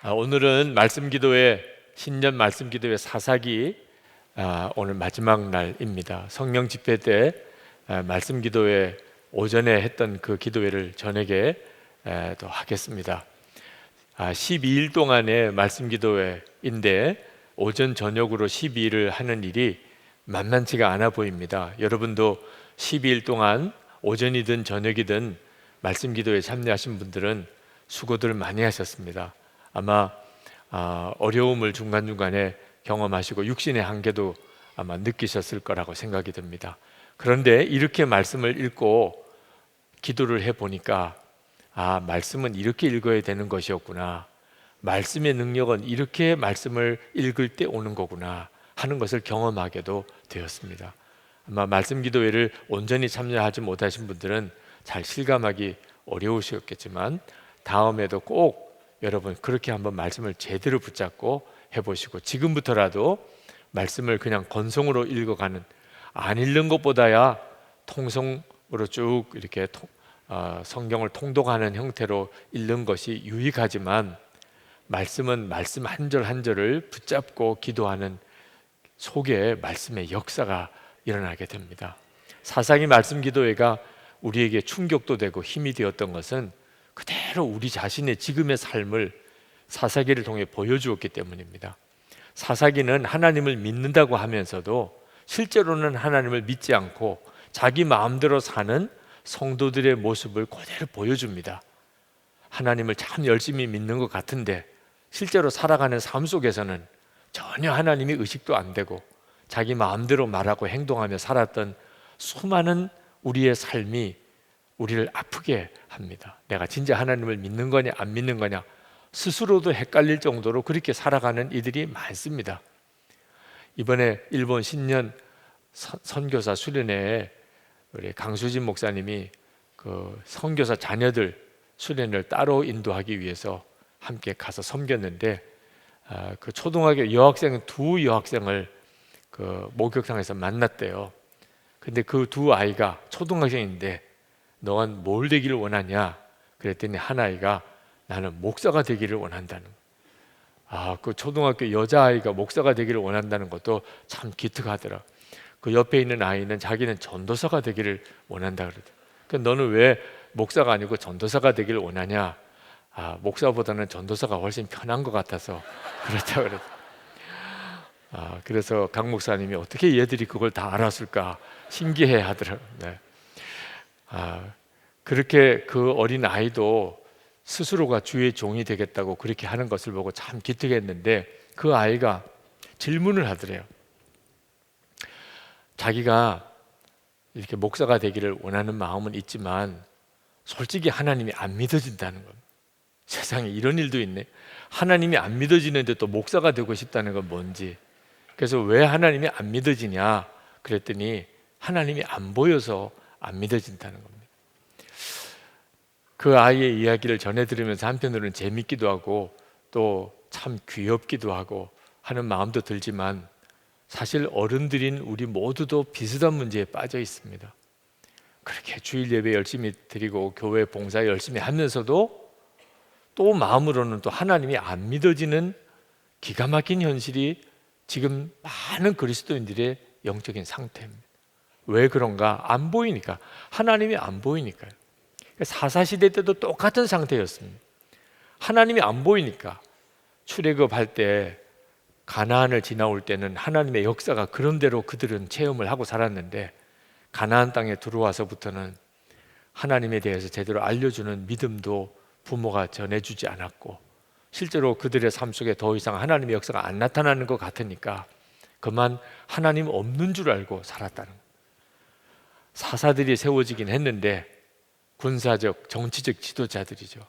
오늘은 말씀 기도회 신년 말씀 기도회 사사기 오늘 마지막 날입니다. 성령 집회 때 말씀 기도회 오전에 했던 그 기도회를 저녁에 또 하겠습니다. 12일 동안의 말씀 기도회인데 오전 저녁으로 12일을 하는 일이 만만치가 않아 보입니다. 여러분도 12일 동안 오전이든 저녁이든 말씀 기도회에 참여하신 분들은 수고들 많이 하셨습니다. 아마 어려움을 중간중간에 경험하시고 육신의 한계도 아마 느끼셨을 거라고 생각이 듭니다. 그런데 이렇게 말씀을 읽고 기도를 해보니까 말씀은 이렇게 읽어야 되는 것이었구나, 말씀의 능력은 이렇게 말씀을 읽을 때 오는 거구나 하는 것을 경험하게도 되었습니다. 아마 말씀 기도회를 온전히 참여하지 못하신 분들은 잘 실감하기 어려우셨겠지만 다음에도 꼭 여러분 그렇게 한번 말씀을 제대로 붙잡고 해보시고, 지금부터라도 말씀을 그냥 건성으로 읽어가는, 안 읽는 것보다야 통성으로 쭉 이렇게 성경을 통독하는 형태로 읽는 것이 유익하지만, 말씀은 말씀 한 절 한 절을 붙잡고 기도하는 속에 말씀의 역사가 일어나게 됩니다. 사사기 말씀 기도회가 우리에게 충격도 되고 힘이 되었던 것은 그대로 우리 자신의 지금의 삶을 사사기를 통해 보여주었기 때문입니다. 사사기는 하나님을 믿는다고 하면서도 실제로는 하나님을 믿지 않고 자기 마음대로 사는 성도들의 모습을 그대로 보여줍니다. 하나님을 참 열심히 믿는 것 같은데 실제로 살아가는 삶 속에서는 전혀 하나님이 의식도 안 되고 자기 마음대로 말하고 행동하며 살았던 수많은 우리의 삶이 우리를 아프게 합니다. 내가 진짜 하나님을 믿는 거냐 안 믿는 거냐 스스로도 헷갈릴 정도로 그렇게 살아가는 이들이 많습니다. 이번에 일본 신년 선교사 수련회에 우리 강수진 목사님이 그 선교사 자녀들 수련을 따로 인도하기 위해서 함께 가서 섬겼는데, 그 초등학교 두 여학생을 그 목욕탕에서 만났대요. 근데 그 두 아이가 초등학생인데 너는 뭘 되기를 원하냐? 그랬더니 한 아이가 나는 목사가 되기를 원한다는 거예요. 그 초등학교 여자아이가 목사가 되기를 원한다는 것도 참 기특하더라. 그 옆에 있는 아이는 자기는 전도사가 되기를 원한다 그러더라. 너는 왜 목사가 아니고 전도사가 되기를 원하냐? 목사보다는 전도사가 훨씬 편한 것 같아서 그렇다 그러더라. 그래서 강 목사님이 어떻게 얘들이 그걸 다 알았을까 신기해 하더라고요. 네. 그렇게 그 어린 아이도 스스로가 주의 종이 되겠다고 그렇게 하는 것을 보고 참 기특했는데, 그 아이가 질문을 하더래요. 자기가 이렇게 목사가 되기를 원하는 마음은 있지만 솔직히 하나님이 안 믿어진다는 겁니다. 세상에 이런 일도 있네. 하나님이 안 믿어지는데 또 목사가 되고 싶다는 건 뭔지. 그래서 왜 하나님이 안 믿어지냐 그랬더니 하나님이 안 보여서 안 믿어진다는 겁니다. 그 아이의 이야기를 전해 들으면서 한편으로는 재밌기도 하고 또 참 귀엽기도 하고 하는 마음도 들지만, 사실 어른들인 우리 모두도 비슷한 문제에 빠져 있습니다. 그렇게 주일 예배 열심히 드리고 교회 봉사 열심히 하면서도 또 마음으로는 또 하나님이 안 믿어지는 기가 막힌 현실이 지금 많은 그리스도인들의 영적인 상태입니다. 왜 그런가? 안 보이니까. 하나님이 안 보이니까요. 사사시대 때도 똑같은 상태였습니다. 하나님이 안 보이니까. 출애굽할 때 가나안을 지나올 때는 하나님의 역사가 그런 대로 그들은 체험을 하고 살았는데, 가나안 땅에 들어와서부터는 하나님에 대해서 제대로 알려주는 믿음도 부모가 전해주지 않았고, 실제로 그들의 삶 속에 더 이상 하나님의 역사가 안 나타나는 것 같으니까 그만 하나님 없는 줄 알고 살았다는 거예요. 사사들이 세워지긴 했는데 군사적, 정치적 지도자들이죠.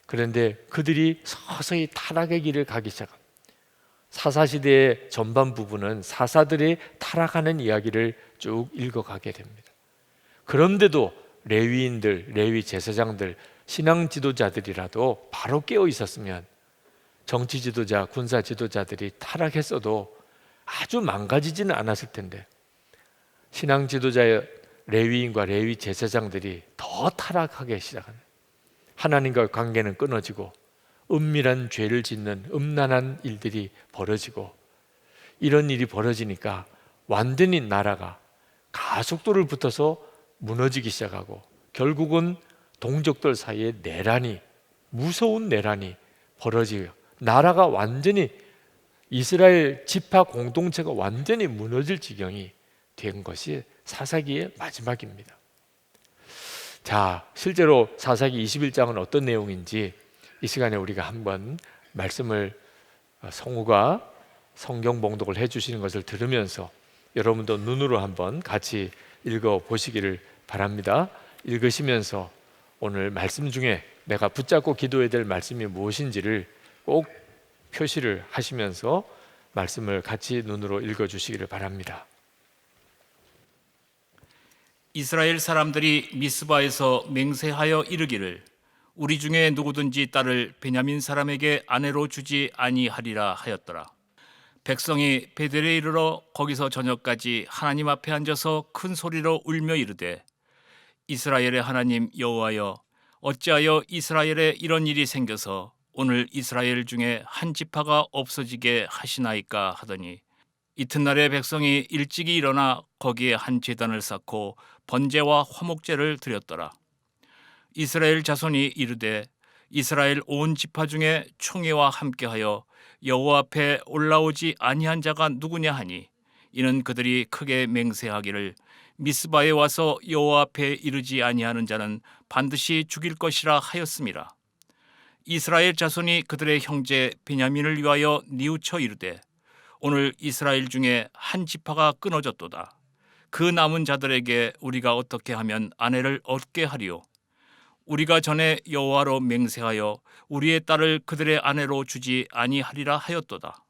그런데 그들이 서서히 타락의 길을 가기 시작합니다. 사사시대의 전반 부분은 사사들의 타락하는 이야기를 쭉 읽어가게 됩니다. 그런데도 레위인들, 레위 제사장들, 신앙 지도자들이라도 바로 깨어 있었으면 정치 지도자, 군사 지도자들이 타락했어도 아주 망가지지는 않았을 텐데, 신앙 지도자의 레위인과 레위 제사장들이 더 타락하기 시작하는, 하나님과의 관계는 끊어지고 은밀한 죄를 짓는 음란한 일들이 벌어지고, 이런 일이 벌어지니까 완전히 나라가 가속도를 붙어서 무너지기 시작하고, 결국은 동족들 사이에 내란이, 무서운 내란이 벌어지고, 나라가 완전히, 이스라엘 지파 공동체가 완전히 무너질 지경이 된 것이 사사기의 마지막입니다. 자, 실제로 사사기 21장은 어떤 내용인지 이 시간에 우리가 한번 말씀을, 성우가 성경 봉독을 해주시는 것을 들으면서 여러분도 눈으로 한번 같이 읽어 보시기를 바랍니다. 읽으시면서 오늘 말씀 중에 내가 붙잡고 기도해야 될 말씀이 무엇인지를 꼭 표시를 하시면서 말씀을 같이 눈으로 읽어 주시기를 바랍니다. 이스라엘 사람들이 미스바에서 맹세하여 이르기를 우리 중에 누구든지 딸을 베냐민 사람에게 아내로 주지 아니하리라 하였더라. 백성이 베델에 이르러 거기서 저녁까지 하나님 앞에 앉아서 큰 소리로 울며 이르되 이스라엘의 하나님 여호와여, 어찌하여 이스라엘에 이런 일이 생겨서 오늘 이스라엘 중에 한 지파가 없어지게 하시나이까 하더니, 이튿날에 백성이 일찍이 일어나 거기에 한 제단을 쌓고 번제와 화목제를 드렸더라. 이스라엘 자손이 이르되 이스라엘 온 지파 중에 총회와 함께하여 여호와 앞에 올라오지 아니한 자가 누구냐 하니, 이는 그들이 크게 맹세하기를 미스바에 와서 여호와 앞에 이르지 아니하는 자는 반드시 죽일 것이라 하였음이라. 이스라엘 자손이 그들의 형제 베냐민을 위하여 뉘우쳐 이르되 오늘 이스라엘 중에 한 지파가 끊어졌도다. 그 남은 자들에게 우리가 어떻게 하면 아내를 얻게 하리요? 우리가 전에 여호와로 맹세하여 우리의 딸을 그들의 아내로 주지 아니하리라 하였도다.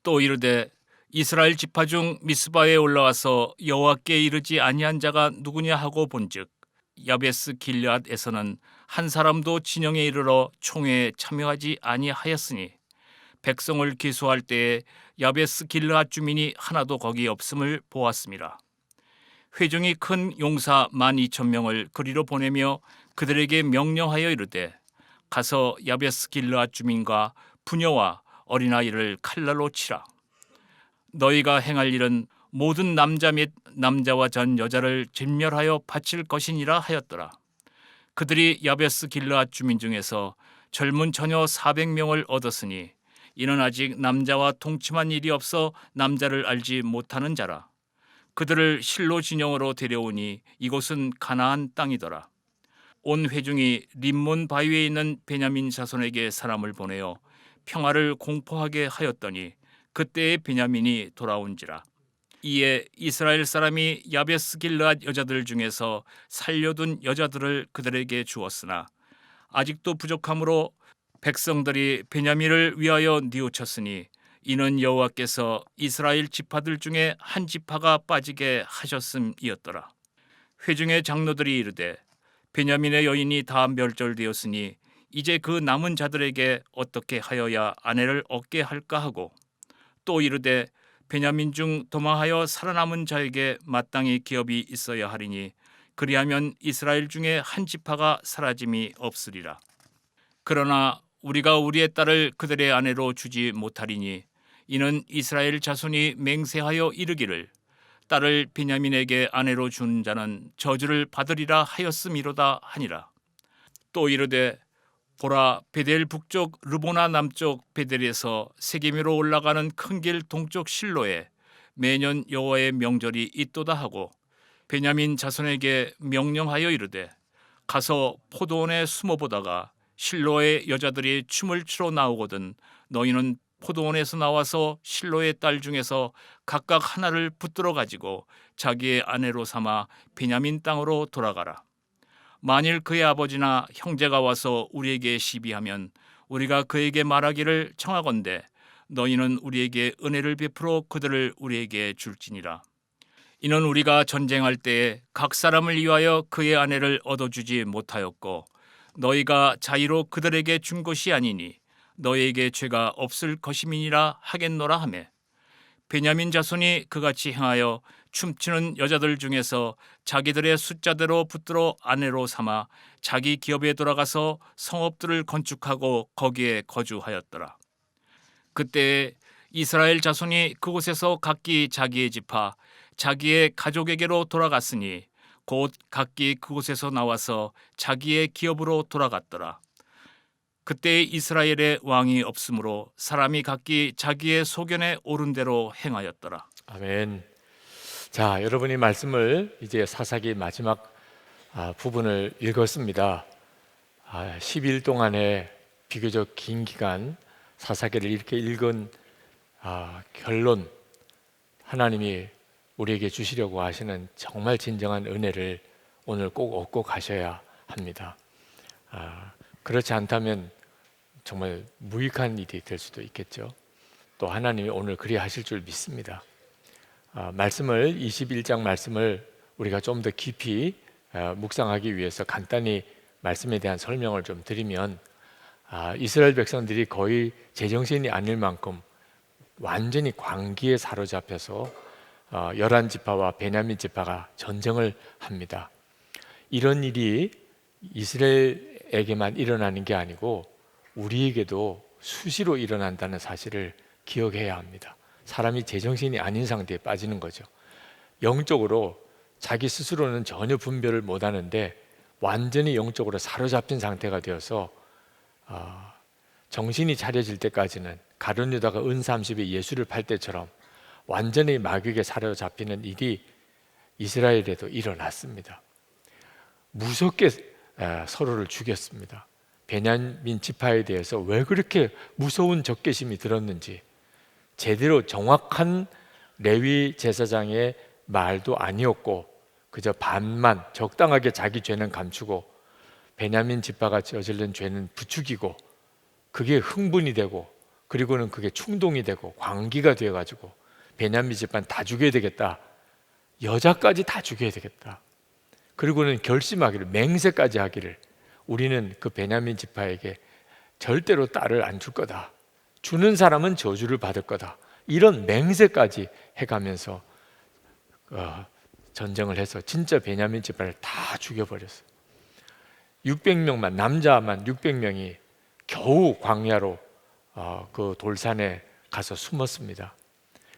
또 이르되 이스라엘 지파 중 미스바에 올라와서 여호와께 이르지 아니한 자가 누구냐 하고 본즉 야베스 길앗에서는 한 사람도 진영에 이르러 총회에 참여하지 아니하였으니 백성을 기수할 때에 야베스 길앗 주민이 하나도 거기 없음을 보았습니다. 회중이 큰 용사 12,000명을 그리로 보내며 그들에게 명령하여 이르되 가서 야베스 길앗 주민과 부녀와 어린아이를 칼날로 치라. 너희가 행할 일은 모든 남자 및 남자와 전 여자를 진멸하여 바칠 것이니라 하였더라. 그들이 야베스 길앗 주민 중에서 젊은 처녀 400명을 얻었으니 이는 아직 남자와 동침한 일이 없어 남자를 알지 못하는 자라. 그들을 실로 진영으로 데려오니 이곳은 가나안 땅이더라. 온 회중이 림몬 바위에 있는 베냐민 자손에게 사람을 보내어 평화를 공포하게 하였더니 그때에 베냐민이 돌아온지라. 이에 이스라엘 사람이 야베스 길앗 여자들 중에서 살려둔 여자들을 그들에게 주었으나 아직도 부족함으로 백성들이 베냐민을 위하여 뉘우쳤으니 이는 여호와께서 이스라엘 지파들 중에 한 지파가 빠지게 하셨음이었더라. 회중의 장로들이 이르되 베냐민의 여인이 다 멸절되었으니 이제 그 남은 자들에게 어떻게 하여야 아내를 얻게 할까 하고, 또 이르되 베냐민 중 도망하여 살아남은 자에게 마땅히 기업이 있어야 하리니 그리하면 이스라엘 중에 한 지파가 사라짐이 없으리라. 그러나 우리가 우리의 딸을 그들의 아내로 주지 못하리니 이는 이스라엘 자손이 맹세하여 이르기를 딸을 베냐민에게 아내로 준 자는 저주를 받으리라 하였음이로다 하니라. 또 이르되 보라, 베델 북쪽 르보나 남쪽 베델에서 세겜으로 올라가는 큰 길 동쪽 실로에 매년 여호와의 명절이 있도다 하고 베냐민 자손에게 명령하여 이르되 가서 포도원에 숨어보다가 실로의 여자들이 춤을 추러 나오거든 너희는 포도원에서 나와서 실로의 딸 중에서 각각 하나를 붙들어 가지고 자기의 아내로 삼아 베냐민 땅으로 돌아가라. 만일 그의 아버지나 형제가 와서 우리에게 시비하면 우리가 그에게 말하기를 청하건대 너희는 우리에게 은혜를 베풀어 그들을 우리에게 줄지니라. 이는 우리가 전쟁할 때에 각 사람을 위하여 그의 아내를 얻어주지 못하였고 너희가 자의로 그들에게 준 것이 아니니 너희에게 죄가 없을 것임이니라 하겠노라 하매 베냐민 자손이 그같이 행하여 춤추는 여자들 중에서 자기들의 숫자대로 붙들어 아내로 삼아 자기 기업에 돌아가서 성읍들을 건축하고 거기에 거주하였더라. 그때 이스라엘 자손이 그곳에서 각기 자기의 지파 자기의 가족에게로 돌아갔으니 곧 각기 그곳에서 나와서 자기의 기업으로 돌아갔더라. 그때 이스라엘에 왕이 없으므로 사람이 각기 자기의 소견에 옳은 대로 행하였더라. 아멘. 자, 여러분이 말씀을 이제 사사기 마지막 부분을 읽었습니다. 10일 동안의 비교적 긴 기간 사사기를 이렇게 읽은 결론, 하나님이 우리에게 주시려고 하시는 정말 진정한 은혜를 오늘 꼭 얻고 가셔야 합니다. 그렇지 않다면 정말 무익한 일이 될 수도 있겠죠. 또 하나님이 오늘 그리 하실 줄 믿습니다. 말씀을 21장 말씀을 우리가 좀 더 깊이 묵상하기 위해서 간단히 말씀에 대한 설명을 좀 드리면, 이스라엘 백성들이 거의 제정신이 아닐 만큼 완전히 광기에 사로잡혀서 11지파와 베냐민 지파가 전쟁을 합니다. 이런 일이 이스라엘에게만 일어나는 게 아니고 우리에게도 수시로 일어난다는 사실을 기억해야 합니다. 사람이 제정신이 아닌 상태에 빠지는 거죠. 영적으로 자기 스스로는 전혀 분별을 못하는데 완전히 영적으로 사로잡힌 상태가 되어서 정신이 차려질 때까지는 가룟 유다가 은 30에 예수를 팔 때처럼 완전히 마귀에게 사로잡히는 일이 이스라엘에도 일어났습니다. 무섭게 서로를 죽였습니다. 베냐민 지파에 대해서 왜 그렇게 무서운 적개심이 들었는지, 제대로 정확한 레위 제사장의 말도 아니었고 그저 반만 적당하게 자기 죄는 감추고 베냐민 지파가 저지른 죄는 부추기고, 그게 흥분이 되고 그리고는 그게 충동이 되고 광기가 되어가지고 베냐민 지파는 다 죽여야 되겠다, 여자까지 다 죽여야 되겠다, 그리고는 결심하기를, 맹세까지 하기를, 우리는 그 베냐민 지파에게 절대로 딸을 안 줄 거다, 주는 사람은 저주를 받을 거다, 이런 맹세까지 해가면서 전쟁을 해서 진짜 베냐민 지파를 다 죽여버렸어요. 600명만, 남자만 600명이 겨우 광야로 그 돌산에 가서 숨었습니다.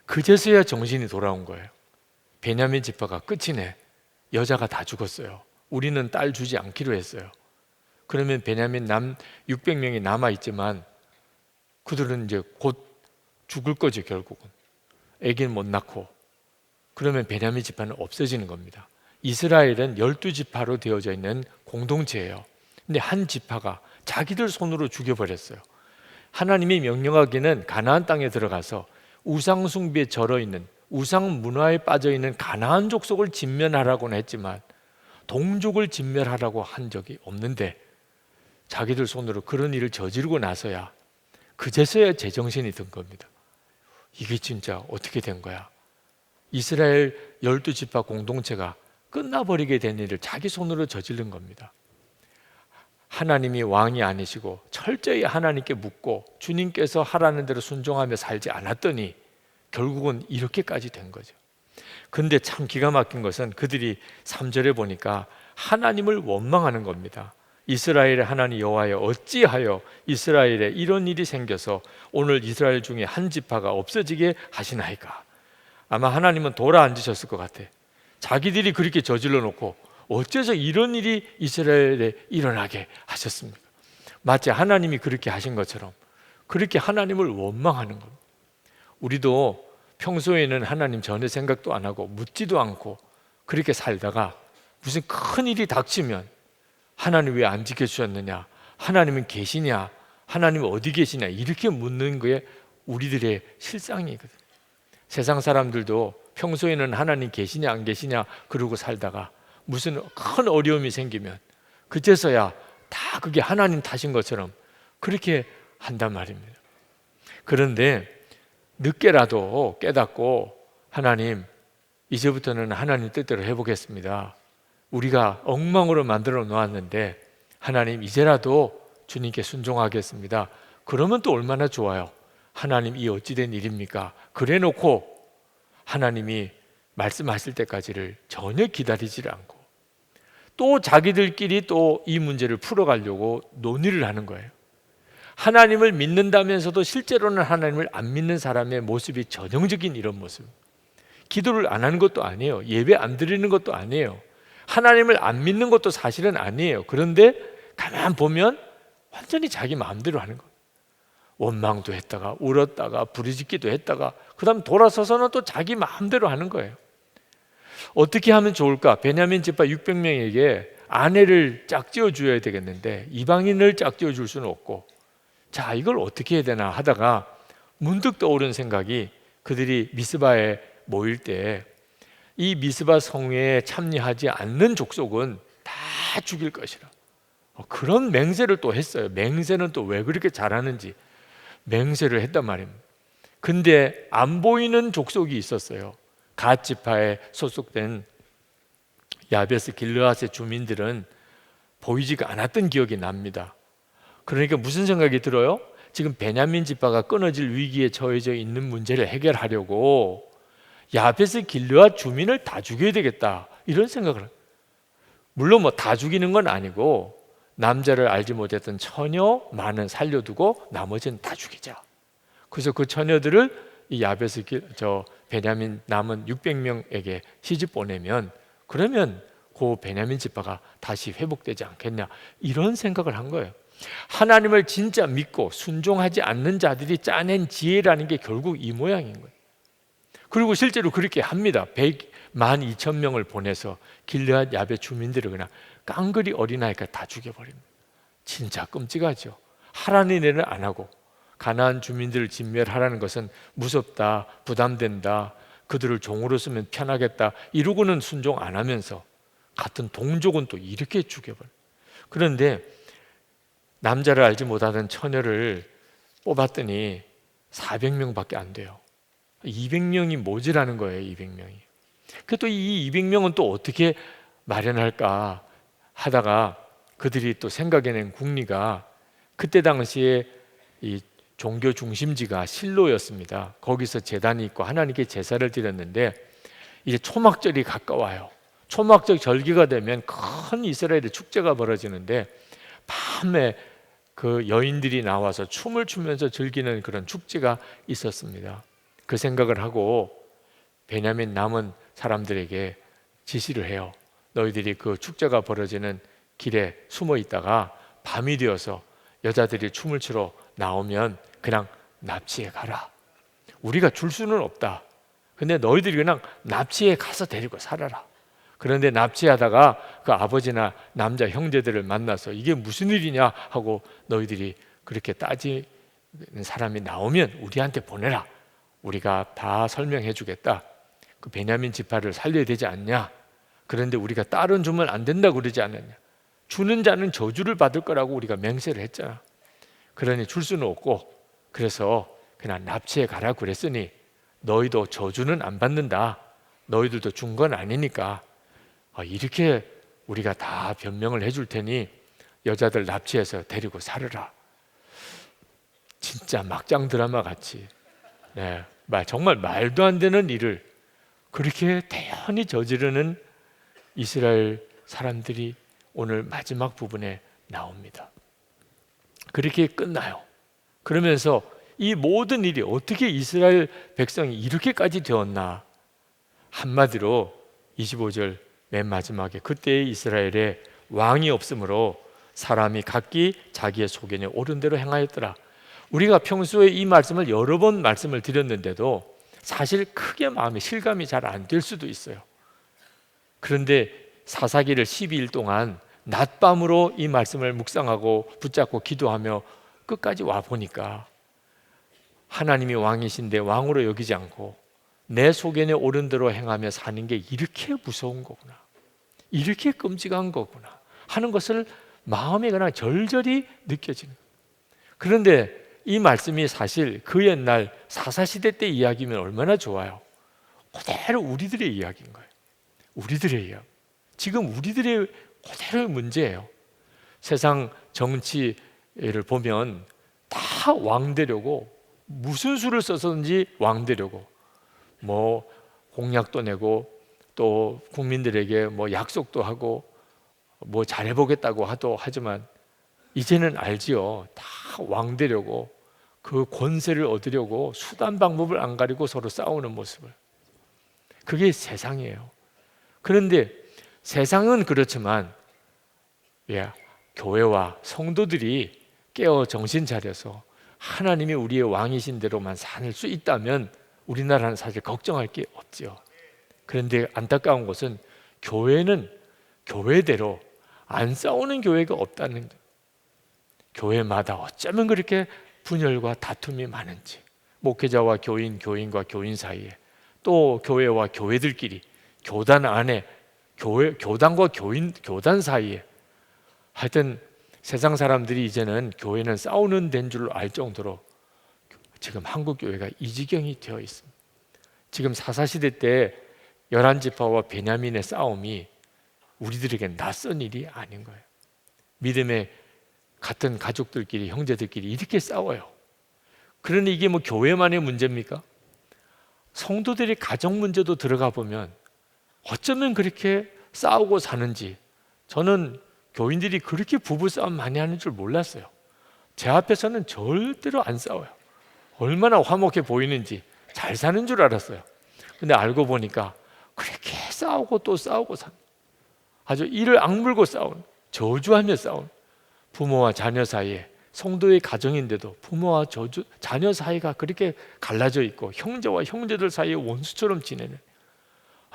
그제서야 정신이 돌아온 거예요. 베냐민 지파가 끝이네, 여자가 다 죽었어요, 우리는 딸 주지 않기로 했어요. 그러면 베냐민 600명이 남아있지만 그들은 이제 곧 죽을 거죠. 결국은 아기는 못 낳고. 그러면 베냐민 지파는 없어지는 겁니다. 이스라엘은 12지파로 되어져 있는 공동체예요. 근데 한 지파가 자기들 손으로 죽여버렸어요. 하나님이 명령하기는 가나안 땅에 들어가서 우상 숭배에 절어있는, 우상 문화에 빠져있는 가나안 족속을 진멸하라고는 했지만 동족을 진멸하라고 한 적이 없는데 자기들 손으로 그런 일을 저지르고 나서야 그제서야 제정신이 든 겁니다. 이게 진짜 어떻게 된 거야? 이스라엘 12지파 공동체가 끝나버리게 된 일을 자기 손으로 저지른 겁니다. 하나님이 왕이 아니시고 철저히 하나님께 묻고 주님께서 하라는 대로 순종하며 살지 않았더니 결국은 이렇게까지 된 거죠. 근데 참 기가 막힌 것은 그들이 3절에 보니까 하나님을 원망하는 겁니다. 이스라엘의 하나님 여호와여, 어찌하여 이스라엘에 이런 일이 생겨서 오늘 이스라엘 중에 한 지파가 없어지게 하시나이까. 아마 하나님은 돌아 앉으셨을 것 같아. 자기들이 그렇게 저질러 놓고 어째서 이런 일이 이스라엘에 일어나게 하셨습니까? 마치 하나님이 그렇게 하신 것처럼 그렇게 하나님을 원망하는 겁니다. 우리도 평소에는 하나님 전혀 생각도 안 하고 묻지도 않고 그렇게 살다가 무슨 큰 일이 닥치면 하나님 왜 안 지켜주셨느냐, 하나님은 계시냐, 하나님은 어디 계시냐, 이렇게 묻는 게 우리들의 실상이거든요. 세상 사람들도 평소에는 하나님 계시냐 안 계시냐 그러고 살다가 무슨 큰 어려움이 생기면 그제서야 다 그게 하나님 탓인 것처럼 그렇게 한단 말입니다. 그런데 늦게라도 깨닫고 하나님, 이제부터는 하나님 뜻대로 해보겠습니다. 우리가 엉망으로 만들어 놓았는데 하나님 이제라도 주님께 순종하겠습니다. 그러면 또 얼마나 좋아요. 하나님 이 어찌된 일입니까? 그래 놓고 하나님이 말씀하실 때까지를 전혀 기다리지를 않고 또 자기들끼리 또 이 문제를 풀어가려고 논의를 하는 거예요. 하나님을 믿는다면서도 실제로는 하나님을 안 믿는 사람의 모습이 전형적인 이런 모습. 기도를 안 하는 것도 아니에요. 예배 안 드리는 것도 아니에요. 하나님을 안 믿는 것도 사실은 아니에요. 그런데 가만 보면 완전히 자기 마음대로 하는 거예요. 원망도 했다가 울었다가 부르짖기도 했다가 그 다음 돌아서서는 또 자기 마음대로 하는 거예요. 어떻게 하면 좋을까? 베냐민 지파 600명에게 아내를 짝지어 줘야 되겠는데 이방인을 짝지어 줄 수는 없고, 자, 이걸 어떻게 해야 되나 하다가 문득 떠오른 생각이, 그들이 미스바에 모일 때 이 미스바 성회에 참여하지 않는 족속은 다 죽일 것이라, 그런 맹세를 또 했어요. 맹세는 또 왜 그렇게 잘하는지 맹세를 했단 말입니다. 근데 안 보이는 족속이 있었어요. 갓 지파에 소속된 야베스 길르앗의 주민들은 보이지가 않았던 기억이 납니다. 그러니까 무슨 생각이 들어요? 지금 베냐민 지파가 끊어질 위기에 처해져 있는 문제를 해결하려고 야베스 길르앗 주민을 다 죽여야 되겠다, 이런 생각을. 물론 뭐 다 죽이는 건 아니고 남자를 알지 못했던 처녀 많은 살려두고 나머지는 다 죽이자. 그래서 그 처녀들을 이 야베스 베냐민 남은 600명에게 시집 보내면, 그러면 그 베냐민 지파가 다시 회복되지 않겠냐, 이런 생각을 한 거예요. 하나님을 진짜 믿고 순종하지 않는 자들이 짜낸 지혜라는 게 결국 이 모양인 거예요. 그리고 실제로 그렇게 합니다. 112,000명을 보내서 길르앗 야베 주민들을 그냥 깡그리 어린아이까지 다 죽여버립니다. 진짜 끔찍하죠. 하라는 일을 안 하고 가나안 주민들을 진멸하라는 것은 무섭다, 부담된다, 그들을 종으로 쓰면 편하겠다 이러고는 순종 안 하면서 같은 동족은 또 이렇게 죽여버려요. 그런데 남자를 알지 못하던 처녀를 뽑았더니 400명밖에 안 돼요. 200명이 모자라는 거예요. 200명이. 그또 이 200명은 또 어떻게 마련할까 하다가 그들이 또 생각해낸 궁리가, 그때 당시에 이 종교 중심지가 실로였습니다. 거기서 제단이 있고 하나님께 제사를 드렸는데 이제 초막절이 가까워요. 초막절 절기가 되면 큰 이스라엘의 축제가 벌어지는데 밤에 그 여인들이 나와서 춤을 추면서 즐기는 그런 축제가 있었습니다. 그 생각을 하고 베냐민 남은 사람들에게 지시를 해요. 너희들이 그 축제가 벌어지는 길에 숨어 있다가 밤이 되어서 여자들이 춤을 추러 나오면 그냥 납치해 가라. 우리가 줄 수는 없다. 근데 너희들이 그냥 납치해 가서 데리고 살아라. 그런데 납치하다가 그 아버지나 남자 형제들을 만나서 이게 무슨 일이냐 하고 너희들이 그렇게 따지는 사람이 나오면 우리한테 보내라. 우리가 다 설명해 주겠다. 그 베냐민 지파를 살려야 되지 않냐? 그런데 우리가 딸은 주면 안 된다고 그러지 않았냐? 주는 자는 저주를 받을 거라고 우리가 맹세를 했잖아. 그러니 줄 수는 없고, 그래서 그냥 납치해 가라 그랬으니 너희도 저주는 안 받는다. 너희들도 준 건 아니니까 이렇게 우리가 다 변명을 해줄 테니 여자들 납치해서 데리고 살으라. 진짜 막장 드라마 같이, 네, 정말 말도 안 되는 일을 그렇게 대단히 저지르는 이스라엘 사람들이 오늘 마지막 부분에 나옵니다. 그렇게 끝나요. 그러면서 이 모든 일이 어떻게 이스라엘 백성이 이렇게까지 되었나? 한마디로 25절 맨 마지막에 그때의 이스라엘에 왕이 없으므로 사람이 각기 자기의 소견에 옳은 대로 행하였더라. 우리가 평소에 이 말씀을 여러 번 말씀을 드렸는데도 사실 크게 마음에 실감이 잘 안 될 수도 있어요. 그런데 사사기를 12일 동안 낮밤으로 이 말씀을 묵상하고 붙잡고 기도하며 끝까지 와 보니까 하나님이 왕이신데 왕으로 여기지 않고 내 소견에 옳은 대로 행하며 사는 게 이렇게 무서운 거구나, 이렇게 끔찍한 거구나 하는 것을 마음에 그냥 절절히 느껴지는 거예요. 그런데 이 말씀이 사실 그 옛날 사사시대 때 이야기면 얼마나 좋아요. 그대로 우리들의 이야기인 거예요. 우리들의 이야기. 지금 우리들의 그대로의 문제예요. 세상 정치를 보면 다 왕 되려고 무슨 수를 써서든지 왕 되려고, 뭐 공약도 내고 또 국민들에게 뭐 약속도 하고 뭐 잘해보겠다고 하지만 이제는 알지요. 다 왕 되려고 그 권세를 얻으려고 수단 방법을 안 가리고 서로 싸우는 모습을. 그게 세상이에요. 그런데 세상은 그렇지만 교회와 성도들이 깨어 정신 차려서 하나님이 우리의 왕이신 대로만 살 수 있다면 우리나라는 사실 걱정할 게 없지요. 그런데 안타까운 것은 교회는 교회대로 안 싸우는 교회가 없다는 거예요. 교회마다 어쩌면 그렇게 분열과 다툼이 많은지, 목회자와 교인, 교인과 교인 사이에, 또 교회와 교회들끼리, 교단 안에, 교단과 교단 사이에, 하여튼 세상 사람들이 이제는 교회는 싸우는 데인 줄 알 정도로 지금 한국 교회가 이 지경이 되어 있습니다. 지금 사사시대 때 열한 지파와 베냐민의 싸움이 우리들에게 낯선 일이 아닌 거예요. 믿음의 같은 가족들끼리, 형제들끼리 이렇게 싸워요. 그러니 이게 뭐 교회만의 문제입니까? 성도들이 가정 문제도 들어가 보면 어쩌면 그렇게 싸우고 사는지, 저는 교인들이 그렇게 부부싸움 많이 하는 줄 몰랐어요. 제 앞에서는 절대로 안 싸워요. 얼마나 화목해 보이는지 잘 사는 줄 알았어요. 근데 알고 보니까 그렇게 싸우고 또 싸우고 아주 이를 악물고 싸운, 저주하며 싸운, 부모와 자녀 사이에, 성도의 가정인데도 부모와 자녀 사이가 그렇게 갈라져 있고 형제와 형제들 사이에 원수처럼 지내는,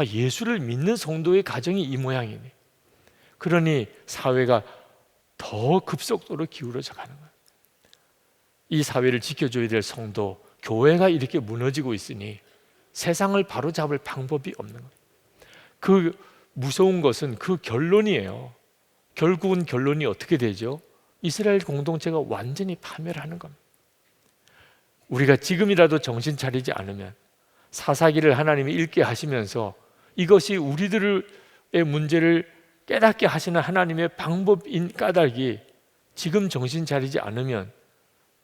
예수를 믿는 성도의 가정이 이 모양이네. 그러니 사회가 더 급속도로 기울어져 가는 거예요. 이 사회를 지켜줘야 될 성도, 교회가 이렇게 무너지고 있으니 세상을 바로잡을 방법이 없는 거예요. 그 무서운 것은 그 결론이에요. 결국은 결론이 어떻게 되죠? 이스라엘 공동체가 완전히 파멸하는 겁니다. 우리가 지금이라도 정신 차리지 않으면 사사기를 하나님이 읽게 하시면서 이것이 우리들의 문제를 깨닫게 하시는 하나님의 방법인 까닭이, 지금 정신 차리지 않으면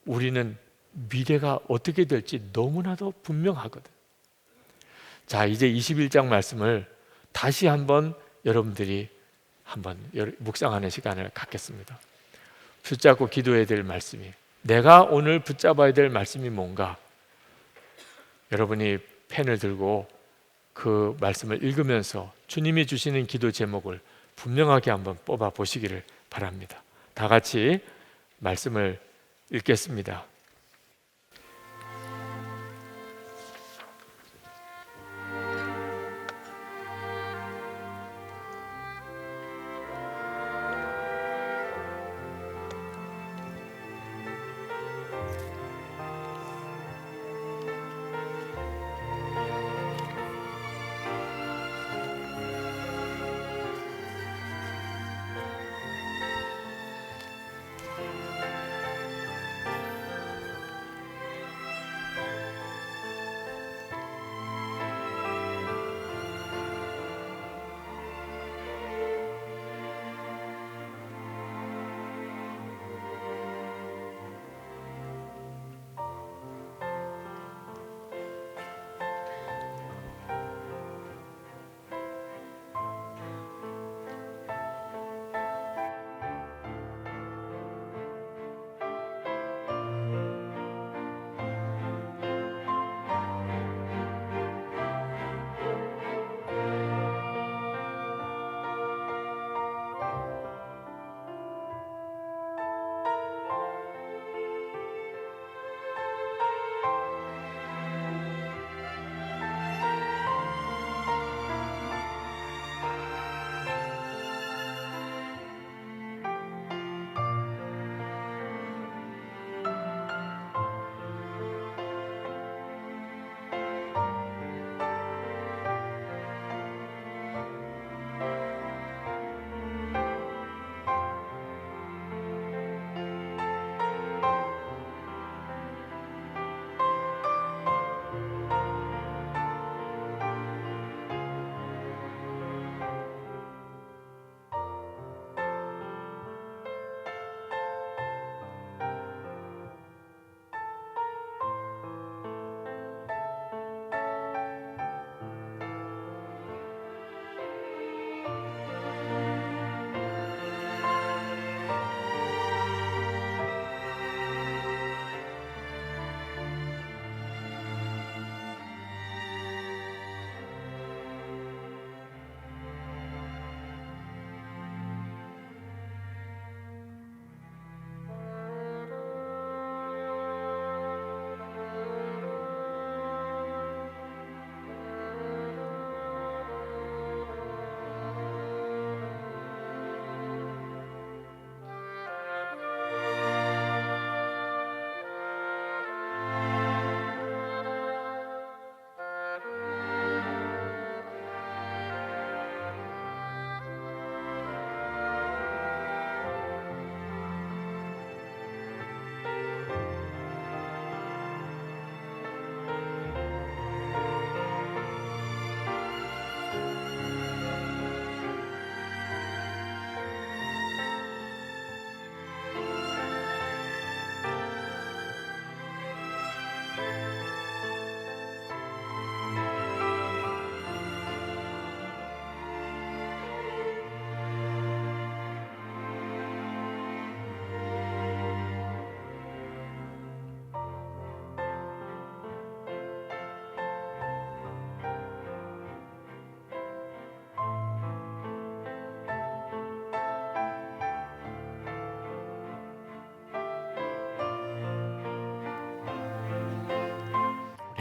우리는 미래가 어떻게 될지 너무나도 분명하거든. 자, 이제 21장 말씀을 다시 한번 여러분들이 한번 묵상하는 시간을 갖겠습니다. 붙잡고 기도해야 될 말씀이, 내가 오늘 붙잡아야 될 말씀이 뭔가, 여러분이 펜을 들고 그 말씀을 읽으면서 주님이 주시는 기도 제목을 분명하게 한번 뽑아 보시기를 바랍니다. 다 같이 말씀을 읽겠습니다.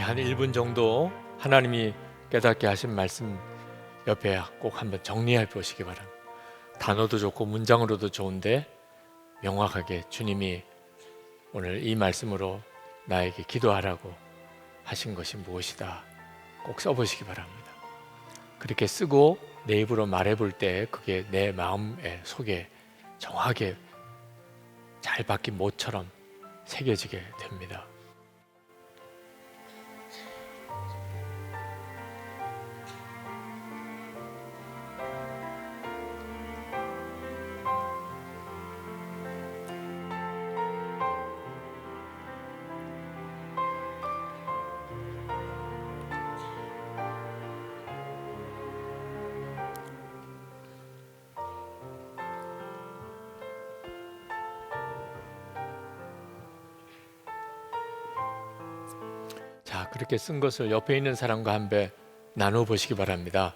한 1분 정도 하나님이 깨닫게 하신 말씀 옆에 꼭 한번 정리해 보시기 바랍니다. 단어도 좋고 문장으로도 좋은데 명확하게 주님이 오늘 이 말씀으로 나에게 기도하라고 하신 것이 무엇이다 꼭 써보시기 바랍니다. 그렇게 쓰고 내 입으로 말해볼 때 그게 내 마음의 속에 정확하게 잘 박힌 못처럼 새겨지게 됩니다. 자, 그렇게 쓴 것을 옆에 있는 사람과 한번 나눠 보시기 바랍니다.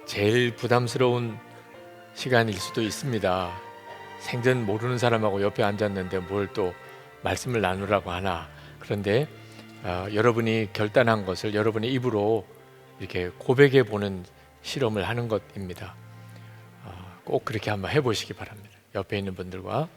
제일 부담스러운 시간일 수도 있습니다. 생전 모르는 사람하고 옆에 앉았는데 뭘 또 말씀을 나누라고 하나. 그런데 여러분이 결단한 것을 여러분의 입으로 이렇게 고백해 보는 실험을 하는 것입니다. 꼭 그렇게 한번 해보시기 바랍니다. 옆에 있는 분들과.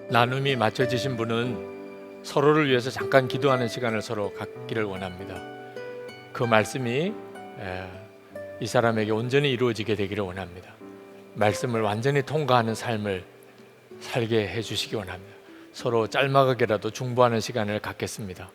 나눔이 맞춰지신 분은 서로를 위해서 잠깐 기도하는 시간을 서로 갖기를 원합니다. 그 말씀이 이 사람에게 온전히 이루어지게 되기를 원합니다. 말씀을 완전히 통과하는 삶을 살게 해주시기 원합니다. 서로 짤막하게라도 중보하는 시간을 갖겠습니다.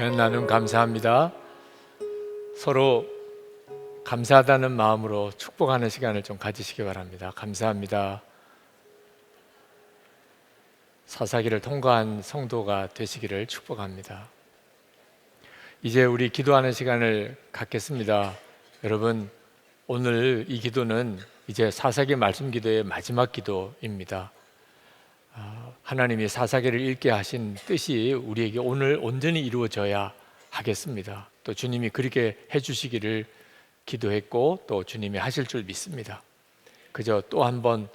귀한 나눔 감사합니다. 서로 감사하다는 마음으로 축복하는 시간을 좀 가지시기 바랍니다. 감사합니다. 사사기를 통과한 성도가 되시기를 축복합니다. 이제 우리 기도하는 시간을 갖겠습니다. 여러분, 오늘 이 기도는 이제 사사기 말씀 기도의 마지막 기도입니다. 하나님이 사사기를 읽게 하신 뜻이 우리에게 오늘 온전히 이루어져야 하겠습니다. 또 주님이 그렇게 해주시기를 기도했고 또 주님이 하실 줄 믿습니다. 그저 또 한 번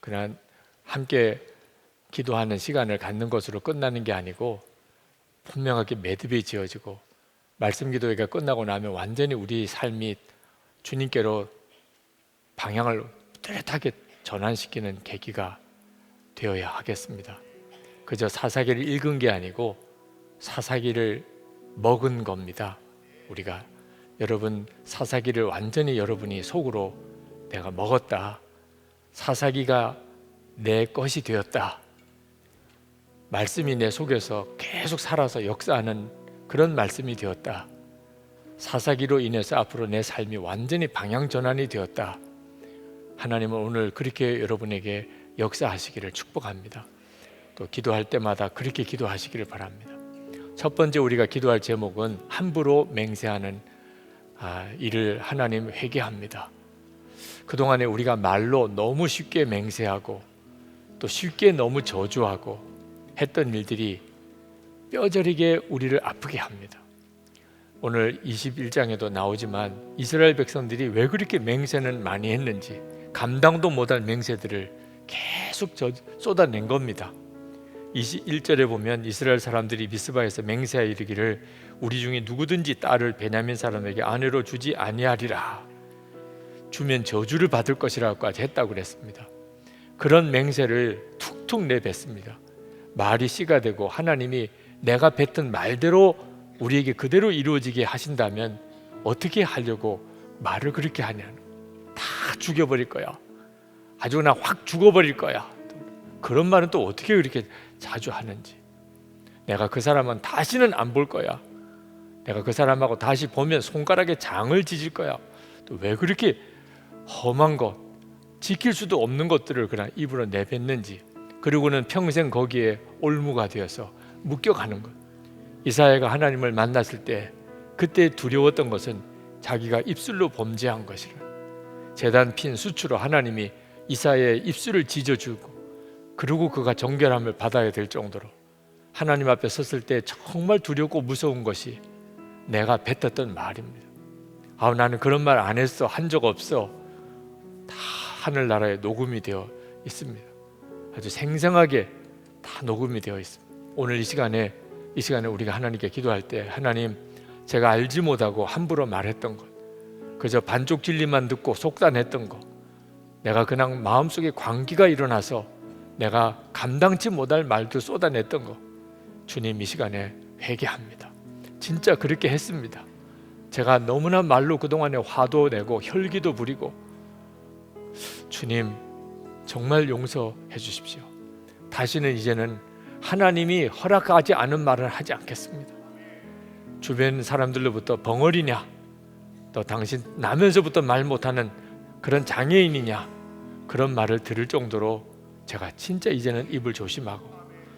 그냥 함께 기도하는 시간을 갖는 것으로 끝나는 게 아니고 분명하게 매듭이 지어지고 말씀 기도회가 끝나고 나면 완전히 우리 삶이 주님께로 방향을 뚜렷하게 전환시키는 계기가 되어야 하겠습니다. 그저 사사기를 읽은 게 아니고 사사기를 먹은 겁니다. 우리가 여러분 사사기를 완전히 여러분이 속으로 내가 먹었다. 사사기가 내 것이 되었다. 말씀이 내 속에서 계속 살아서 역사하는 그런 말씀이 되었다. 사사기로 인해서 앞으로 내 삶이 완전히 방향 전환이 되었다. 하나님은 오늘 그렇게 여러분에게 역사하시기를 축복합니다. 또 기도할 때마다 그렇게 기도하시기를 바랍니다. 첫 번째 우리가 기도할 제목은 함부로 맹세하는 일을 하나님 회개합니다. 그동안에 우리가 말로 너무 쉽게 맹세하고 또 쉽게 너무 저주하고 했던 일들이 뼈저리게 우리를 아프게 합니다. 오늘 21장에도 나오지만 이스라엘 백성들이 왜 그렇게 맹세는 많이 했는지 감당도 못할 맹세들을 계속 쏟아낸 겁니다. 21절에 보면 이스라엘 사람들이 미스바에서 맹세하여 이르기를 우리 중에 누구든지 딸을 베냐민 사람에게 아내로 주지 아니하리라. 주면 저주를 받을 것이라고까지 했다고 그랬습니다. 그런 맹세를 툭툭 내뱉습니다. 말이 씨가 되고 하나님이 내가 뱉은 말대로 우리에게 그대로 이루어지게 하신다면 어떻게 하려고 말을 그렇게 하냐는, 다 죽여버릴 거야. 아주 그냥 확 죽어버릴 거야. 그런 말은 또 어떻게 그렇게 자주 하는지. 내가 그 사람은 다시는 안 볼 거야. 내가 그 사람하고 다시 보면 손가락에 장을 지질 거야. 또 왜 그렇게 험한 것, 지킬 수도 없는 것들을 그냥 입으로 내뱉는지. 그리고는 평생 거기에 올무가 되어서 묶여가는 것. 이사야가 하나님을 만났을 때 그때 두려웠던 것은 자기가 입술로 범죄한 것이라. 제단 핀 수치로 하나님이 이사야의 입술을 찢어주고 그리고 그가 정결함을 받아야 될 정도로 하나님 앞에 섰을 때 정말 두렵고 무서운 것이 내가 뱉었던 말입니다. 나는 그런 말 안 했어, 한 적 없어. 다 하늘나라에 녹음이 되어 있습니다. 아주 생생하게 다 녹음이 되어 있습니다. 오늘 이 시간에 우리가 하나님께 기도할 때 하나님, 제가 알지 못하고 함부로 말했던 것, 그저 반쪽 진리만 듣고 속단했던 것, 내가 그냥 마음속에 광기가 일어나서 내가 감당치 못할 말도 쏟아냈던 것, 주님 이 시간에 회개합니다. 진짜 그렇게 했습니다. 제가 너무나 말로 그동안에 화도 내고 혈기도 부리고, 주님 정말 용서해 주십시오. 다시는 이제는 하나님이 허락하지 않은 말을 하지 않겠습니다. 주변 사람들로부터 벙어리냐, 또 당신 나면서부터 말 못하는 그런 장애인이냐, 그런 말을 들을 정도로 제가 진짜 이제는 입을 조심하고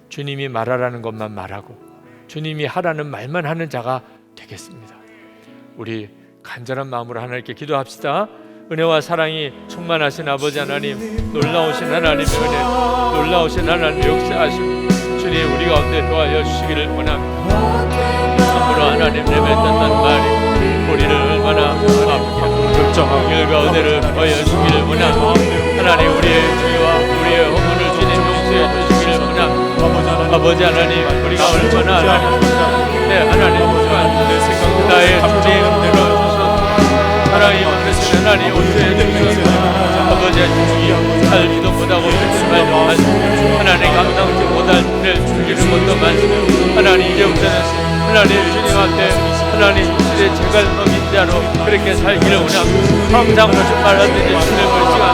주님이 말하라는 것만 말하고 주님이 하라는 말만 하는 자가 되겠습니다. 우리 간절한 마음으로 하나님께 기도합시다. 은혜와 사랑이 충만하신 아버지 하나님, 놀라우신 하나님의 은혜, 놀라우신 하나님의 역사하심, 주님 우리 가운데 도와여 주시기를 원합니다. 참으로 하나님 내뱉었던 말이 우리를 얼마나 아프게 하고 길과 은혜를 더하여 주시기를 원합니다. 하나님 우리의 죄와 우리의 허물을 주님 용서해 주시기를 원합니다. 아버지 하나님, 우리가 얼마나 하나님 나의 주님 하나님 그러신 하나님 용서해 주시고, 아버지 하나님 살지도 못하고 말도 하시고 하나님 감당치 못할 일을 주기를 것도 많습니다. 하나님 이제부터는 하나님 주님 앞에 하나님 주의 제갈 먹인 자로 그렇게 살기를 원합니다. 항상 무슨 말 하든지 주님을 시간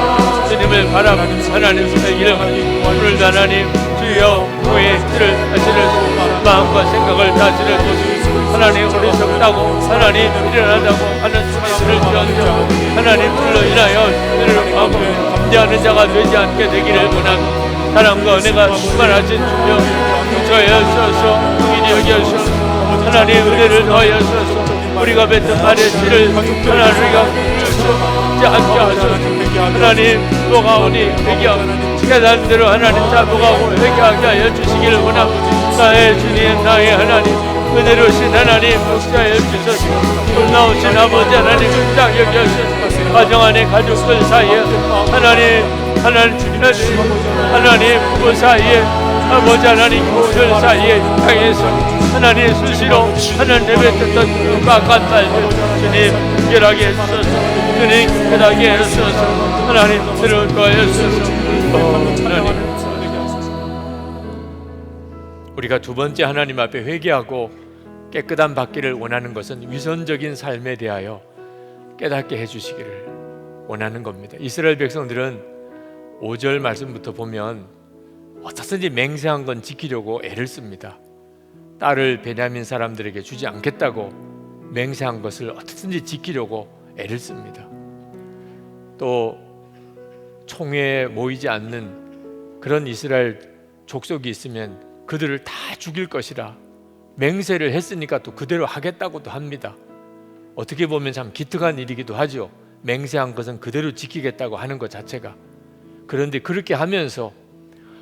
주님을 바라보는 하나님 살기를 원합니다. 오늘도 하나님 주여 후의 길을 하시는 마음과 생각을 다스려 주시고 하나님 어리석다고 하나님 미련하다고 하는 수치를 지언정 하나님 불러 인하여 그들을 범죄하는 자가 되지 않게 되기를 원합니다. 사랑과 은혜가 충만하신 주여 용서하여서 긍휼히 여기소서 하나님 은혜를 더하여서 우리가 뱉은 말의 씨를 하나님 우리가 잊지 않게 하소서 하나님 녹아오니 회개하고 깨달은 대로 하나님 자복하고 회개하게 하여 주시기를 원합니다. 나의 주님 나의 하나님 은혜로우신 하나님 목자하여 주소서 놀라우신 아버지 하나님 딱 여기소서 가정 안에 가족들 사이에 하나님 주님 하나님 부부 사이에 아버지 하나님 교우들 사이에 향해서 하나님 수시로 하나님 내뱉었던 그 빡간 말들 주님 결하게 해주소서 주님 결하게 해주소서 하나님 들을 거하여주소서 하나님 우리가 두 번째 하나님 앞에 회개하고 깨끗한 받기를 원하는 것은 위선적인 삶에 대하여 깨닫게 해주시기를 원하는 겁니다. 이스라엘 백성들은 5절 말씀부터 보면 어떻든지 맹세한 건 지키려고 애를 씁니다. 딸을 베냐민 사람들에게 주지 않겠다고 맹세한 것을 어떻든지 지키려고 애를 씁니다. 또 총회에 모이지 않는 그런 이스라엘 족속이 있으면 그들을 다 죽일 것이라 맹세를 했으니까 또 그대로 하겠다고도 합니다. 어떻게 보면 참 기특한 일이기도 하죠. 맹세한 것은 그대로 지키겠다고 하는 것 자체가. 그런데 그렇게 하면서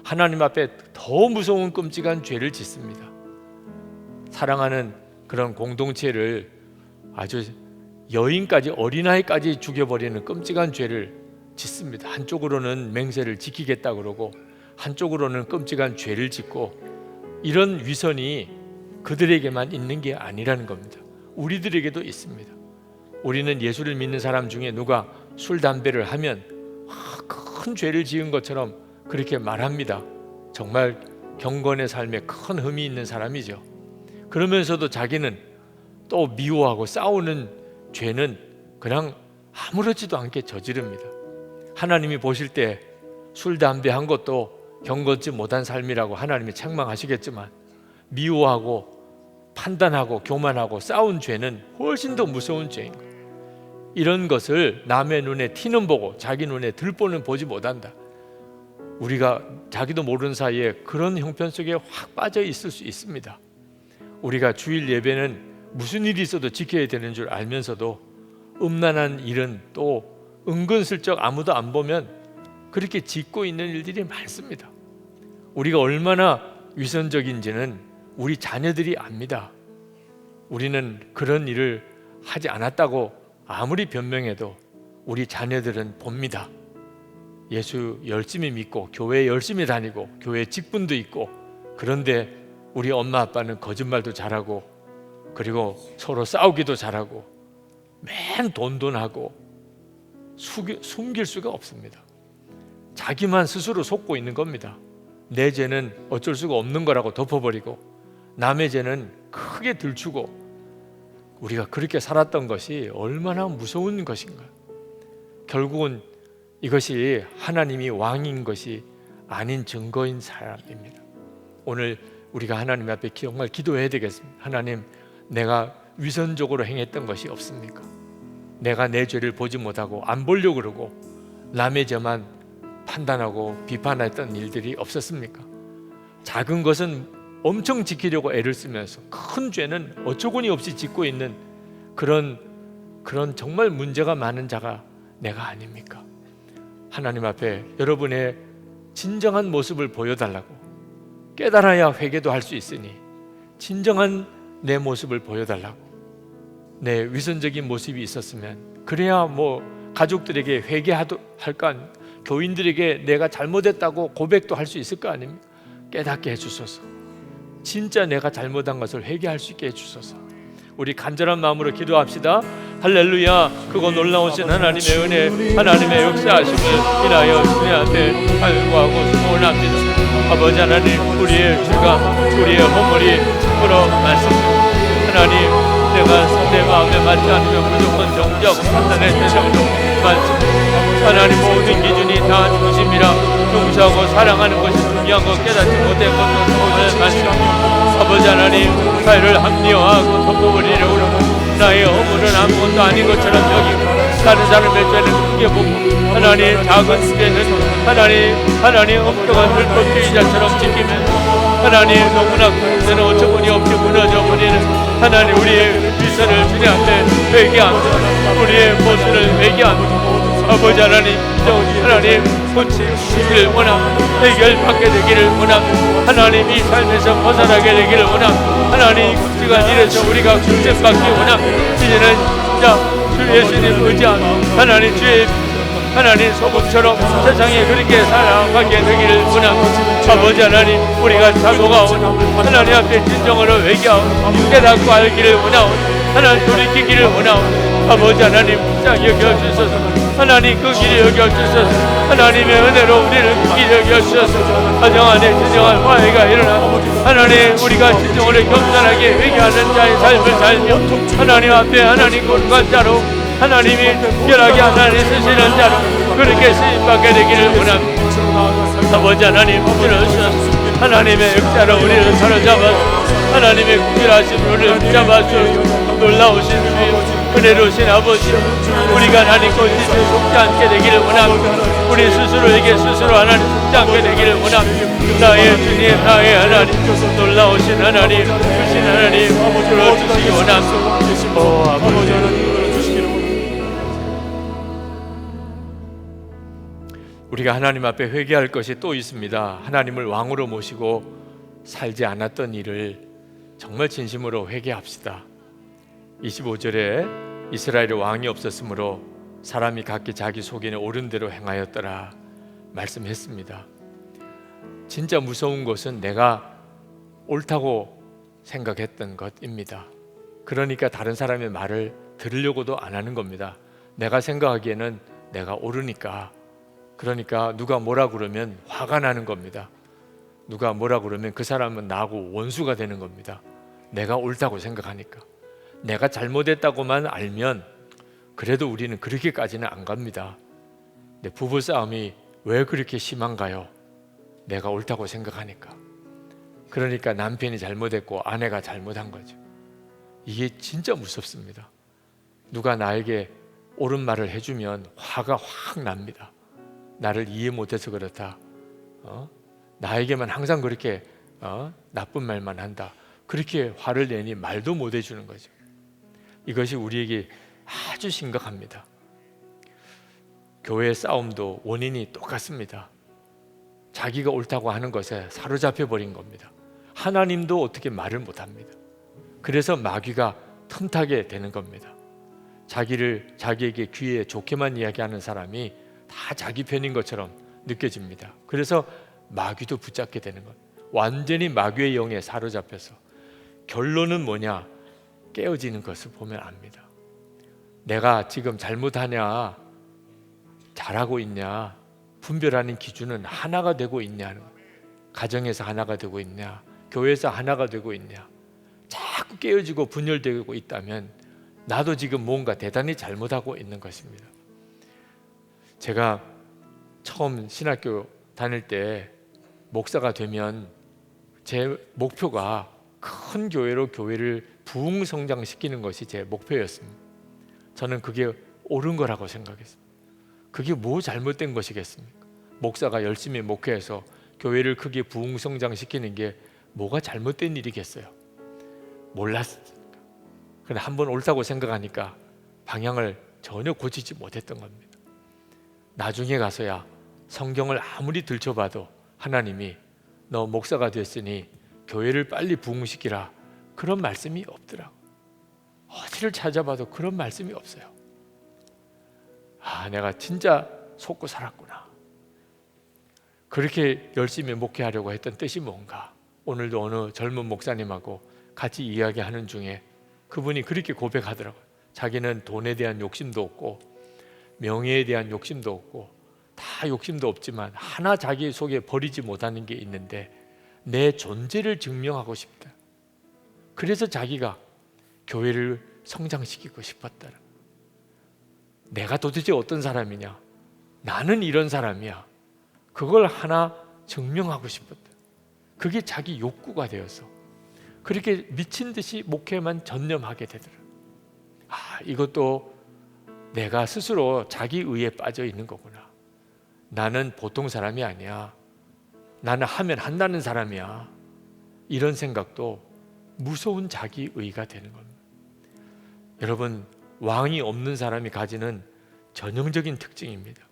하나님 앞에 더 무서운 끔찍한 죄를 짓습니다. 사랑하는 그런 공동체를 아주 여인까지 어린아이까지 죽여버리는 끔찍한 죄를 짓습니다. 한쪽으로는 맹세를 지키겠다 그러고 한쪽으로는 끔찍한 죄를 짓고 이런 위선이 그들에게만 있는 게 아니라는 겁니다. 우리들에게도 있습니다. 우리는 예수를 믿는 사람 중에 누가 술, 담배를 하면 큰 죄를 지은 것처럼 그렇게 말합니다. 정말 경건의 삶에 큰 흠이 있는 사람이죠. 그러면서도 자기는 또 미워하고 싸우는 죄는 그냥 아무렇지도 않게 저지릅니다. 하나님이 보실 때 술, 담배 한 것도 경건치 못한 삶이라고 하나님이 책망하시겠지만 미워하고 판단하고 교만하고 싸운 죄는 훨씬 더 무서운 죄인 거예요. 이런 것을 남의 눈에 티는 보고 자기 눈에 들보는 보지 못한다. 우리가 자기도 모르는 사이에 그런 형편 속에 확 빠져 있을 수 있습니다. 우리가 주일 예배는 무슨 일이 있어도 지켜야 되는 줄 알면서도 음란한 일은 또 은근슬쩍 아무도 안 보면 그렇게 짓고 있는 일들이 많습니다. 우리가 얼마나 위선적인지는 우리 자녀들이 압니다. 우리는 그런 일을 하지 않았다고 아무리 변명해도 우리 자녀들은 봅니다. 예수 열심히 믿고 교회 열심히 다니고 교회 직분도 있고 그런데 우리 엄마 아빠는 거짓말도 잘하고 그리고 서로 싸우기도 잘하고 맨 돈하고 숨길 수가 없습니다. 자기만 스스로 속고 있는 겁니다. 내 죄는 어쩔 수가 없는 거라고 덮어버리고 남의 죄는 크게 들추고 우리가 그렇게 살았던 것이 얼마나 무서운 것인가. 결국은 이것이 하나님이 왕인 것이 아닌 증거인 사람입니다. 오늘 우리가 하나님 앞에 정말 기도해야 되겠습니다. 하나님, 내가 위선적으로 행했던 것이 없습니까? 내가 내 죄를 보지 못하고 안 보려고 그러고 남의 죄만 판단하고 비판했던 일들이 없었습니까? 작은 것은 엄청 지키려고 애를 쓰면서 큰 죄는 어처구니 없이 짓고 있는 그런 정말 문제가 많은 자가 내가 아닙니까? 하나님 앞에 여러분의 진정한 모습을 보여달라고 깨달아야 회개도 할 수 있으니 진정한 내 모습을 보여달라고. 내 위선적인 모습이 있었으면 그래야 뭐 가족들에게 회개할까, 교인들에게 내가 잘못했다고 고백도 할 수 있을 거 아닙니까? 깨닫게 해주소서. 진짜 내가 잘못한 것을 회개할 수 있게 해주소서. 우리 간절한 마음으로 기도합시다. 할렐루야. 그거 놀라우신 하나님의 은혜, 하나님의 역사하심을 인하여 주님 앞에 간구하고 소원합니다. 아버지 하나님, 우리의 죄가 우리의 허물이 참으로 많습니다. 하나님, 내가 내 마음에 맞지 않으면 무조건 정죄하고 판단했던 점도 많습니다. 하나님, 모든 기준이 다 중심이라 용서하고 사랑하는 것이 중요한 것 깨닫지 못한 것은 오늘 말씀 아버지 하나님 사회를 합리화하고 덮어버리려고 나의 허물은 아무것도 아닌 것처럼 여기고 다른 사람의 죄는 크게 보고 하나님 작은 죄는 하나님 엄격한 불법주의자처럼 지키면서 하나님 너무나 큰 죄는 어처구니 없이 무너져 버리는 하나님 우리의 일선을 주님 앞에 회개하며 우리의 모습을 회개하며 아버지 하나님 고치기를 원합니다. 해결받게 되기를 원합니다. 하나님 이 삶에서 벗어나게 되기를 원합니다. 하나님 시간 이래서 우리가 구원받기 원합니다. 이제는 진짜 주 예수님 의지하며 하나님 소금처럼 세상에 그렇게 살아가게 되기를 원합니다. 아버지 하나님 우리가 자복하오나 하나님 앞에 진정으로 회개하고 깨닫고 알기를 원하오나 하나님 돌이키기를 원하오나 아버지 하나님 짝 여겨주소서. 하나님 그 길이 여겨주소서. 하나님의 은혜로 우리를 그 길이 여겨주소서. 가정 안에 진정한 화해가 일어나고 하나님 우리가 진정으로 겸손하게 회개하는 자의 삶을 살며 하나님 앞에 하나님 거룩한 자로 하나님이 특별하게 하나님 쓰시는 자로 그렇게 쓰임받게 되기를 원합니다. 아버지 하나님 들어주셔서 하나님의 역사로 우리를 사로잡아서 하나님의 구별하신 우리를 붙잡아서 놀라우신 주님 은혜로우신 아버지 우리가 하나님 것이 속지 않게 되기를 원합니다. 우리 스스로에게 스스로 하나님 속지 않게 되기를 원합니다. 나의 주님 나의 하나님 놀라우신 하나님 크신 하나님 들어주시기 원합니다. 아버지 하나님 우리가 하나님 앞에 회개할 것이 또 있습니다. 하나님을 왕으로 모시고 살지 않았던 일을 정말 진심으로 회개합시다. 25절에 이스라엘에 왕이 없었으므로 사람이 각기 자기 속에는 옳은 대로 행하였더라 말씀했습니다. 진짜 무서운 것은 내가 옳다고 생각했던 것입니다. 그러니까 다른 사람의 말을 들으려고도 안 하는 겁니다. 내가 생각하기에는 내가 옳으니까. 그러니까 누가 뭐라 그러면 화가 나는 겁니다. 누가 뭐라 그러면 그 사람은 나하고 원수가 되는 겁니다. 내가 옳다고 생각하니까. 내가 잘못했다고만 알면 그래도 우리는 그렇게까지는 안 갑니다. 근데 부부싸움이 왜 그렇게 심한가요? 내가 옳다고 생각하니까. 그러니까 남편이 잘못했고 아내가 잘못한 거죠. 이게 진짜 무섭습니다. 누가 나에게 옳은 말을 해주면 화가 확 납니다. 나를 이해 못해서 그렇다. 나에게만 항상 그렇게 나쁜 말만 한다. 그렇게 화를 내니 말도 못 해주는 거죠. 이것이 우리에게 아주 심각합니다. 교회 싸움도 원인이 똑같습니다. 자기가 옳다고 하는 것에 사로잡혀 버린 겁니다. 하나님도 어떻게 말을 못합니다. 그래서 마귀가 틈타게 되는 겁니다. 자기에게 귀에 좋게만 이야기하는 사람이 다 자기 편인 것처럼 느껴집니다. 그래서 마귀도 붙잡게 되는 것. 완전히 마귀의 영에 사로잡혀서 결론은 뭐냐? 깨어지는 것을 보면 압니다. 내가 지금 잘못하냐, 잘하고 있냐, 분별하는 기준은 하나가 되고 있냐, 가정에서 하나가 되고 있냐, 교회에서 하나가 되고 있냐. 자꾸 깨어지고 분열되고 있다면 나도 지금 뭔가 대단히 잘못하고 있는 것입니다. 제가 처음 신학교 다닐 때 목사가 되면 제 목표가 큰 교회로 교회를 부흥성장시키는 것이 제 목표였습니다. 저는 그게 옳은 거라고 생각했습니다. 그게 뭐 잘못된 것이겠습니까? 목사가 열심히 목회해서 교회를 크게 부흥성장시키는 게 뭐가 잘못된 일이겠어요? 몰랐으니까. 그런데 한번 옳다고 생각하니까 방향을 전혀 고치지 못했던 겁니다. 나중에 가서야 성경을 아무리 들춰봐도 하나님이 너 목사가 됐으니 교회를 빨리 부흥시키라 그런 말씀이 없더라고. 어디를 찾아봐도 그런 말씀이 없어요. 내가 진짜 속고 살았구나. 그렇게 열심히 목회하려고 했던 뜻이 뭔가. 오늘도 어느 젊은 목사님하고 같이 이야기하는 중에 그분이 그렇게 고백하더라고요. 자기는 돈에 대한 욕심도 없고 명예에 대한 욕심도 없고 다 욕심도 없지만 하나 자기 속에 버리지 못하는 게 있는데 내 존재를 증명하고 싶다. 그래서 자기가 교회를 성장시키고 싶었다는. 내가 도대체 어떤 사람이냐? 나는 이런 사람이야. 그걸 하나 증명하고 싶었다. 그게 자기 욕구가 되어서 그렇게 미친 듯이 목회만 전념하게 되더라. 이것도 내가 스스로 자기 의에 빠져 있는 거구나. 나는 보통 사람이 아니야. 나는 하면 한다는 사람이야. 이런 생각도 무서운 자기 의가 되는 겁니다. 여러분, 왕이 없는 사람이 가지는 전형적인 특징입니다.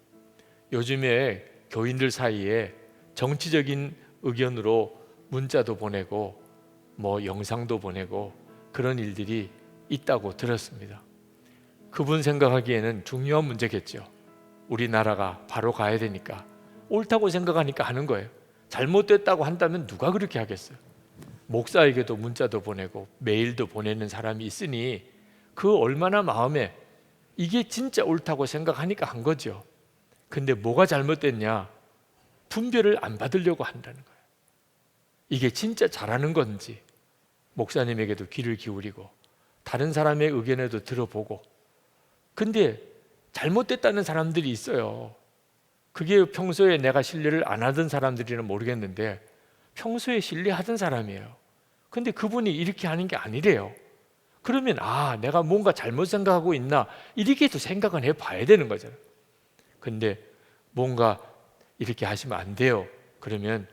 요즘에 교인들 사이에 정치적인 의견으로 문자도 보내고 영상도 보내고 그런 일들이 있다고 들었습니다. 그분 생각하기에는 중요한 문제겠죠. 우리나라가 바로 가야 되니까 옳다고 생각하니까 하는 거예요. 잘못됐다고 한다면 누가 그렇게 하겠어요? 목사에게도 문자도 보내고 메일도 보내는 사람이 있으니 그 얼마나 마음에 이게 진짜 옳다고 생각하니까 한 거죠. 근데 뭐가 잘못됐냐? 분별을 안 받으려고 한다는 거예요. 이게 진짜 잘하는 건지 목사님에게도 귀를 기울이고 다른 사람의 의견에도 들어보고. 근데 잘못됐다는 사람들이 있어요. 그게 평소에 내가 신뢰를 안 하던 사람들이는 모르겠는데 평소에 신뢰하던 사람이에요. 근데 그분이 이렇게 하는 게 아니래요. 그러면 내가 뭔가 잘못 생각하고 있나 이렇게도 생각은 해봐야 되는 거잖아요. 근데 뭔가 이렇게 하시면 안 돼요. 그러면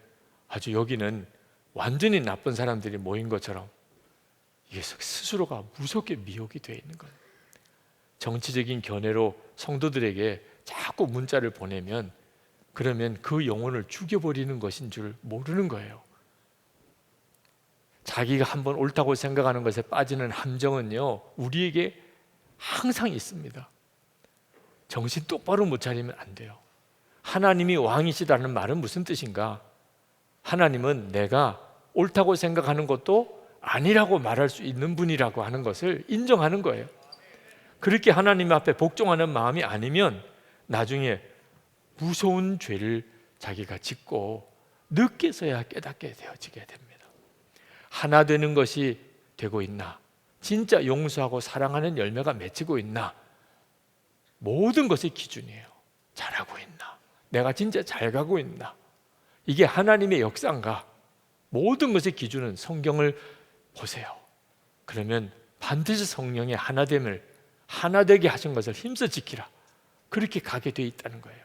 아주 여기는 완전히 나쁜 사람들이 모인 것처럼 이게 스스로가 무섭게 미혹이 되어 있는 거예요. 정치적인 견해로 성도들에게 자꾸 문자를 보내면 그러면 그 영혼을 죽여버리는 것인 줄 모르는 거예요. 자기가 한번 옳다고 생각하는 것에 빠지는 함정은요, 우리에게 항상 있습니다. 정신 똑바로 못 차리면 안 돼요. 하나님이 왕이시다는 말은 무슨 뜻인가? 하나님은 내가 옳다고 생각하는 것도 아니라고 말할 수 있는 분이라고 하는 것을 인정하는 거예요. 그렇게 하나님 앞에 복종하는 마음이 아니면 나중에 무서운 죄를 자기가 짓고 늦게서야 깨닫게 되어지게 됩니다. 하나 되는 것이 되고 있나? 진짜 용서하고 사랑하는 열매가 맺히고 있나? 모든 것의 기준이에요. 잘하고 있나? 내가 진짜 잘 가고 있나? 이게 하나님의 역사인가? 모든 것의 기준은 성경을 보세요. 그러면 반드시 성령의 하나됨을, 하나되게 하신 것을 힘써 지키라. 그렇게 가게 돼 있다는 거예요.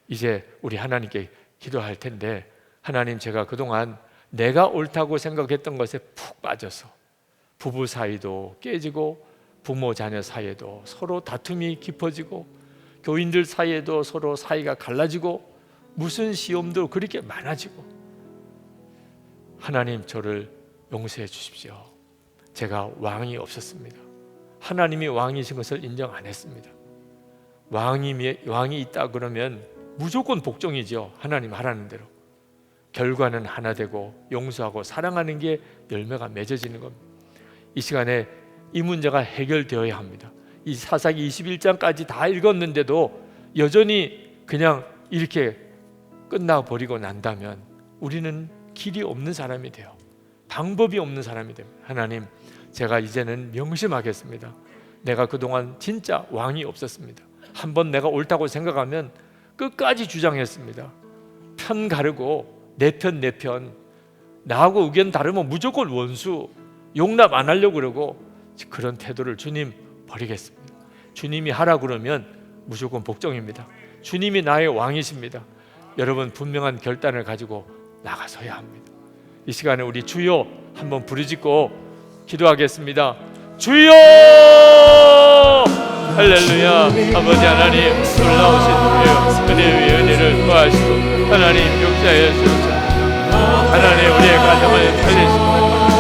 이제 우리 하나님께 기도할 텐데, 하나님, 제가 그동안 내가 옳다고 생각했던 것에 푹 빠져서 부부 사이도 깨지고 부모 자녀 사이에도 서로 다툼이 깊어지고 교인들 사이에도 서로 사이가 갈라지고 무슨 시험도 그렇게 많아지고, 하나님, 저를 용서해 주십시오. 제가 왕이 없었습니다. 하나님이 왕이신 것을 인정 안 했습니다. 왕이 있다 그러면 무조건 복종이죠. 하나님 하라는 대로. 결과는 하나 되고 용서하고 사랑하는 게 열매가 맺어지는 겁니다. 이 시간에 이 문제가 해결되어야 합니다. 이 사사기 21장까지 다 읽었는데도 여전히 그냥 이렇게 끝나버리고 난다면 우리는 길이 없는 사람이 돼요. 방법이 없는 사람이 됩니다. 하나님, 제가 이제는 명심하겠습니다. 내가 그동안 진짜 왕이 없었습니다. 한번 내가 옳다고 생각하면 끝까지 주장했습니다. 편 가르고 내 편, 나하고 의견 다르면 무조건 원수, 용납 안 하려고 그러고, 그런 태도를 주님 버리겠습니다. 주님이 하라 그러면 무조건 복종입니다. 주님이 나의 왕이십니다. 여러분, 분명한 결단을 가지고 나가서야 합니다. 이 시간에 우리 주여 한번 부르짖고 기도하겠습니다. 주여! 할렐루야. 아버지 하나님, 놀라우신 주여, 은혜 위에 은혜를 더하시고 하나님 역사에 주옵소서. 하나님, 우리의 가정을 살리시고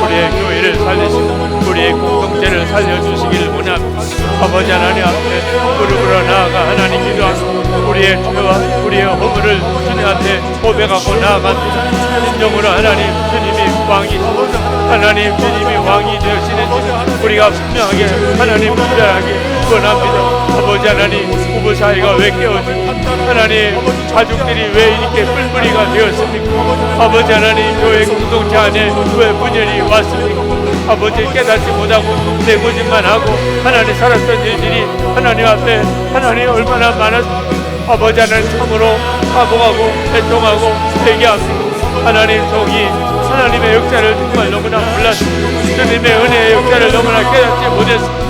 우리의 교회를 살리시고 우리의 공동체를 살려주시기를 원합니다. 아버지 하나님 앞에 무릎으로 나아가 하나님 기도하고 우리의 죄와 우리의 허물을 주님 앞에 고백하고 나아갑니다. 진정으로 하나님, 주님이 왕이시고 하나님, 주님이 왕이 되시는 우리가 분명하게 하나님 분별하게 원합니다. 아버지 하나님, 부부 사이가 왜 깨어지고 하나님, 가족들이 왜 이렇게 뿔뿔이가 되었습니까? 아버지 하나님, 교회 공동체 안에 왜 분열이 왔습니까? 아버지, 깨닫지 못하고 내고집만 하고 하나님 살았던 일들이 하나님 앞에 하나님 얼마나 많았습니까? 아버지 하나님 참으로 감옥하고 애통하고 회개합니다. 하나님 종이 하나님의 역사를 정말 너무나 몰랐습니다. 주님의 은혜의 역사를 너무나 깨닫지 못했습니다.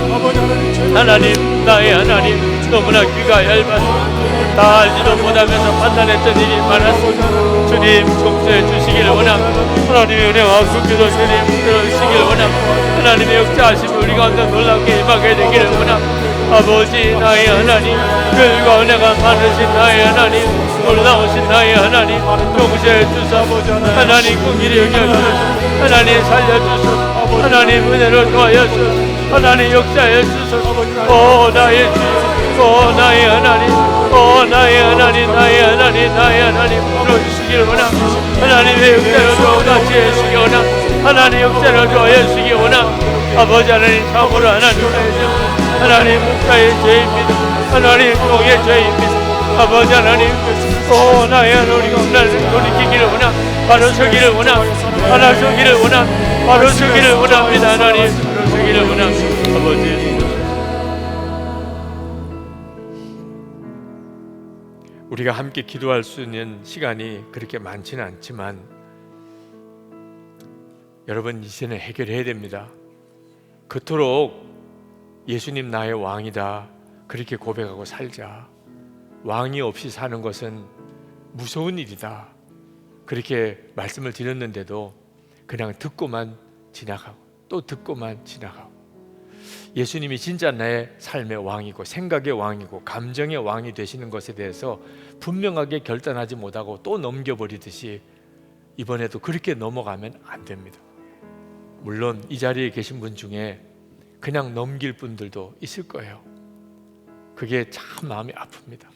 하나님, 나의 하나님, 너무나 귀가 얇았습니다. 다 알지도 못하면서 판단했던 일이 많았습니다. 주님 용서해 주시기를 원합니다. 하나님의 은혜와 긍휼도 주님 들어주시기를 원합니다. 하나님의 역사하심을 우리 가운데 놀랍게 임하게 되기를 원합니다. 아버지, 나의 하나님, 긍휼과 은혜가 많으신 나의 하나님, 놀라우신 나의 하나님, 용서해 주소서. 하나님 긍휼히 여겨주소서. 하나님 살려주소서. 하나님 은혜를 더하여 주소서. 하나님 역사해 주소서. 오 나의 주, 오 나의 하나님, 오 나의 하나님, 나의 하나님, 나의 하나님 불러주시길 원합니다. 하나님의 역사를 더같이 해주시기 원합니다. 하나님 역사를 더하여 주시기 원합니다. 아버지 하나님, 참으로 하나님 목사의 죄입니다. 하나님 종의 죄입니다. 아버지 하나님, 오 나의 하나님, 나를 돌이키기를 원합니다. 바로 서기를 원합니다. 바로 서기를 원합니다. 바로 서기를 원합니다. 하나님 바로 서기를 원합니다. 아버지, 우리가 함께 기도할 수 있는 시간이 그렇게 많지는 않지만 여러분, 이제는 해결해야 됩니다. 그토록 예수님 나의 왕이다 그렇게 고백하고 살자. 왕이 없이 사는 것은 무서운 일이다 그렇게 말씀을 드렸는데도 그냥 듣고만 지나가고 또 듣고만 지나가고, 예수님이 진짜 나의 삶의 왕이고 생각의 왕이고 감정의 왕이 되시는 것에 대해서 분명하게 결단하지 못하고 또 넘겨버리듯이 이번에도 그렇게 넘어가면 안 됩니다. 물론 이 자리에 계신 분 중에 그냥 넘길 분들도 있을 거예요. 그게 참 마음이 아픕니다.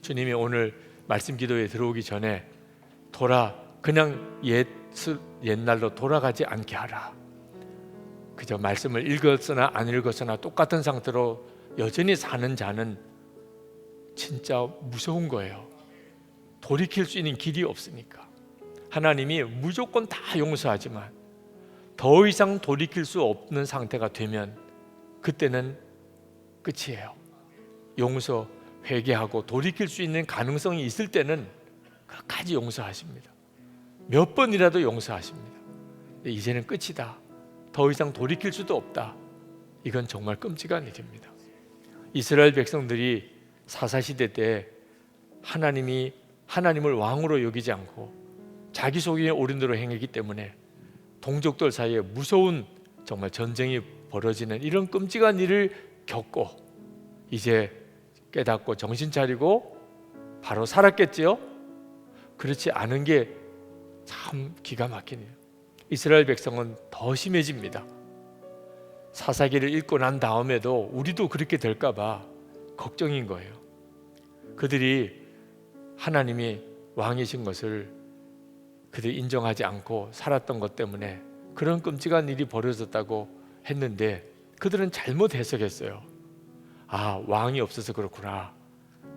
주님이 오늘 말씀 기도에 들어오기 전에 그냥 옛날로 돌아가지 않게 하라. 그저 말씀을 읽었으나 안 읽었으나 똑같은 상태로 여전히 사는 자는 진짜 무서운 거예요. 돌이킬 수 있는 길이 없으니까. 하나님이 무조건 다 용서하지만 더 이상 돌이킬 수 없는 상태가 되면 그때는 끝이에요. 용서, 회개하고 돌이킬 수 있는 가능성이 있을 때는 끝까지 용서하십니다. 몇 번이라도 용서하십니다. 이제는 끝이다, 더 이상 돌이킬 수도 없다, 이건 정말 끔찍한 일입니다. 이스라엘 백성들이 사사시대 때 하나님을 왕으로 여기지 않고 자기 속에 옳은 대로 행했기 때문에 동족들 사이에 무서운 정말 전쟁이 벌어지는 이런 끔찍한 일을 겪고 이제 깨닫고 정신 차리고 바로 살았겠지요? 그렇지 않은 게 참 기가 막히네요. 이스라엘 백성은 더 심해집니다. 사사기를 읽고 난 다음에도 우리도 그렇게 될까 봐 걱정인 거예요. 그들이 하나님이 왕이신 것을 그들이 인정하지 않고 살았던 것 때문에 그런 끔찍한 일이 벌어졌다고 했는데 그들은 잘못 해석했어요. 아, 왕이 없어서 그렇구나.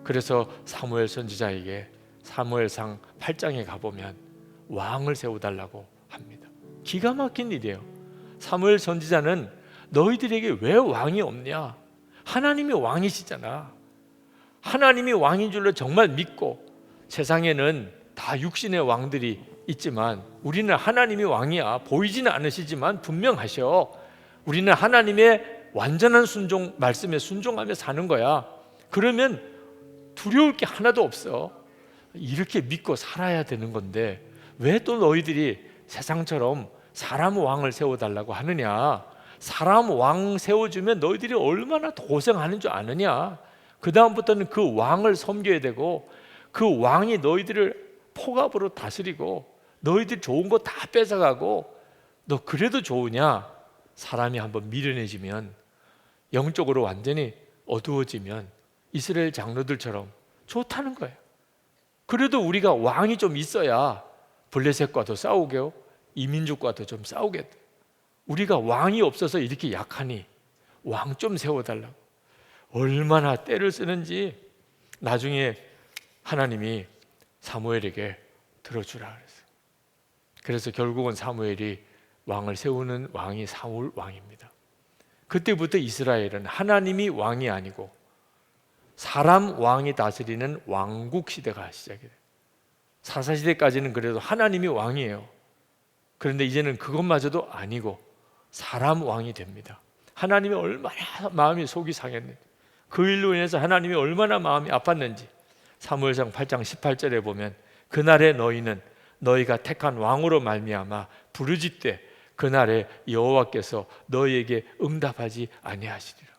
그래서 사무엘 선지자에게 사무엘상 8장에 가보면 왕을 세워달라고 합니다. 기가 막힌 일이에요. 사무엘 선지자는 너희들에게 왜 왕이 없냐? 하나님이 왕이시잖아. 하나님이 왕인 줄로 정말 믿고, 세상에는 다 육신의 왕들이 있지만 우리는 하나님이 왕이야. 보이지는 않으시지만 분명하셔. 우리는 하나님의 완전한 순종, 말씀에 순종하며 사는 거야. 그러면 두려울 게 하나도 없어. 이렇게 믿고 살아야 되는 건데 왜 또 너희들이 세상처럼 사람 왕을 세워달라고 하느냐? 사람 왕 세워주면 너희들이 얼마나 고생하는 줄 아느냐? 그 다음부터는 그 왕을 섬겨야 되고 그 왕이 너희들을 폭압으로 다스리고 너희들 좋은 거 다 뺏어가고, 너 그래도 좋으냐? 사람이 한번 미련해지면, 영적으로 완전히 어두워지면 이스라엘 장로들처럼 좋다는 거예요. 그래도 우리가 왕이 좀 있어야 블레셋과도 싸우고 이민족과도 좀 싸우겠다. 우리가 왕이 없어서 이렇게 약하니 왕 좀 세워달라고 얼마나 때를 쓰는지 나중에 하나님이 사무엘에게 들어주라 그랬어요. 그래서 결국은 사무엘이 왕을 세우는 왕이 사울 왕입니다. 그때부터 이스라엘은 하나님이 왕이 아니고 사람 왕이 다스리는 왕국 시대가 시작이 돼요. 사사시대까지는 그래도 하나님이 왕이에요. 그런데 이제는 그것마저도 아니고 사람 왕이 됩니다. 하나님이 얼마나 마음이 속이 상했는지, 그 일로 인해서 하나님이 얼마나 마음이 아팠는지 사무엘상 8장 18절에 보면 그날에 너희는 너희가 택한 왕으로 말미암아 부르짖되 그날에 여호와께서 너희에게 응답하지 아니하시리라.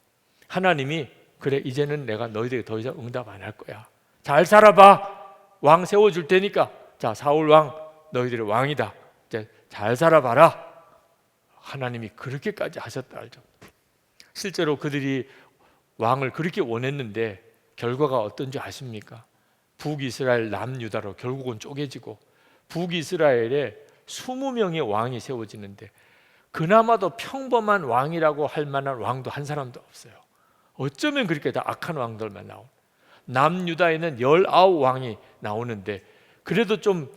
하나님이 그래 이제는 내가 너희들에게 더 이상 응답 안 할 거야. 잘 살아봐. 왕 세워줄 테니까. 자, 사울 왕 너희들의 왕이다. 이제 잘 살아봐라. 하나님이 그렇게까지 하셨다 알죠. 실제로 그들이 왕을 그렇게 원했는데 결과가 어떤지 아십니까? 북이스라엘 남유다로 결국은 쪼개지고 북이스라엘에 20명의 왕이 세워지는데 그나마도 평범한 왕이라고 할 만한 왕도 한 사람도 없어요. 어쩌면 그렇게 다 악한 왕들만 나오고, 남유다에는 19왕이 나오는데 그래도 좀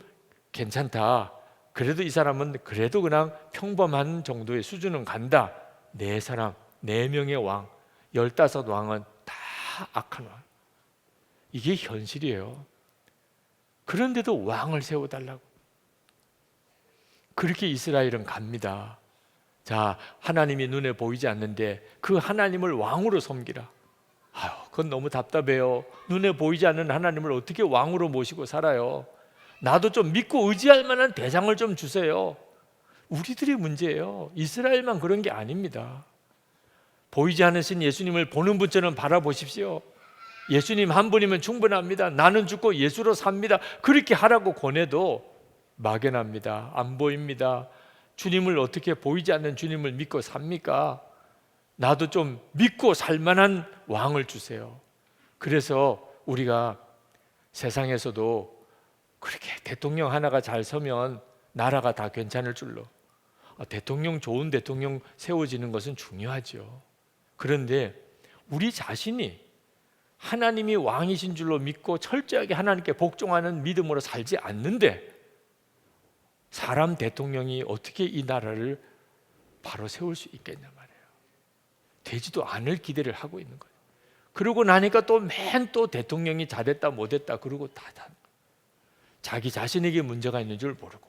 괜찮다. 그래도 이 사람은 그래도 그냥 평범한 정도의 수준은 간다. 4사람, 4명의 왕, 15왕은 다 악한 왕. 이게 현실이에요. 그런데도 왕을 세워달라고. 그렇게 이스라엘은 갑니다. 자, 하나님이 눈에 보이지 않는데 그 하나님을 왕으로 섬기라. 아유, 그건 너무 답답해요. 눈에 보이지 않는 하나님을 어떻게 왕으로 모시고 살아요? 나도 좀 믿고 의지할 만한 대상을 좀 주세요. 우리들이 문제예요. 이스라엘만 그런 게 아닙니다. 보이지 않으신 예수님을 보는 분처럼 바라보십시오. 예수님 한 분이면 충분합니다. 나는 죽고 예수로 삽니다. 그렇게 하라고 권해도 막연합니다. 안 보입니다. 주님을 어떻게 보이지 않는 주님을 믿고 삽니까? 나도 좀 믿고 살만한 왕을 주세요. 그래서 우리가 세상에서도 그렇게 대통령 하나가 잘 서면 나라가 다 괜찮을 줄로, 대통령 좋은 대통령 세워지는 것은 중요하죠. 그런데 우리 자신이 하나님이 왕이신 줄로 믿고 철저하게 하나님께 복종하는 믿음으로 살지 않는데 사람 대통령이 어떻게 이 나라를 바로 세울 수 있겠냐 말이에요. 되지도 않을 기대를 하고 있는 거예요. 그러고 나니까 또 맨 또 대통령이 잘했다 못했다 그러고 다 자기 자신에게 문제가 있는 줄 모르고.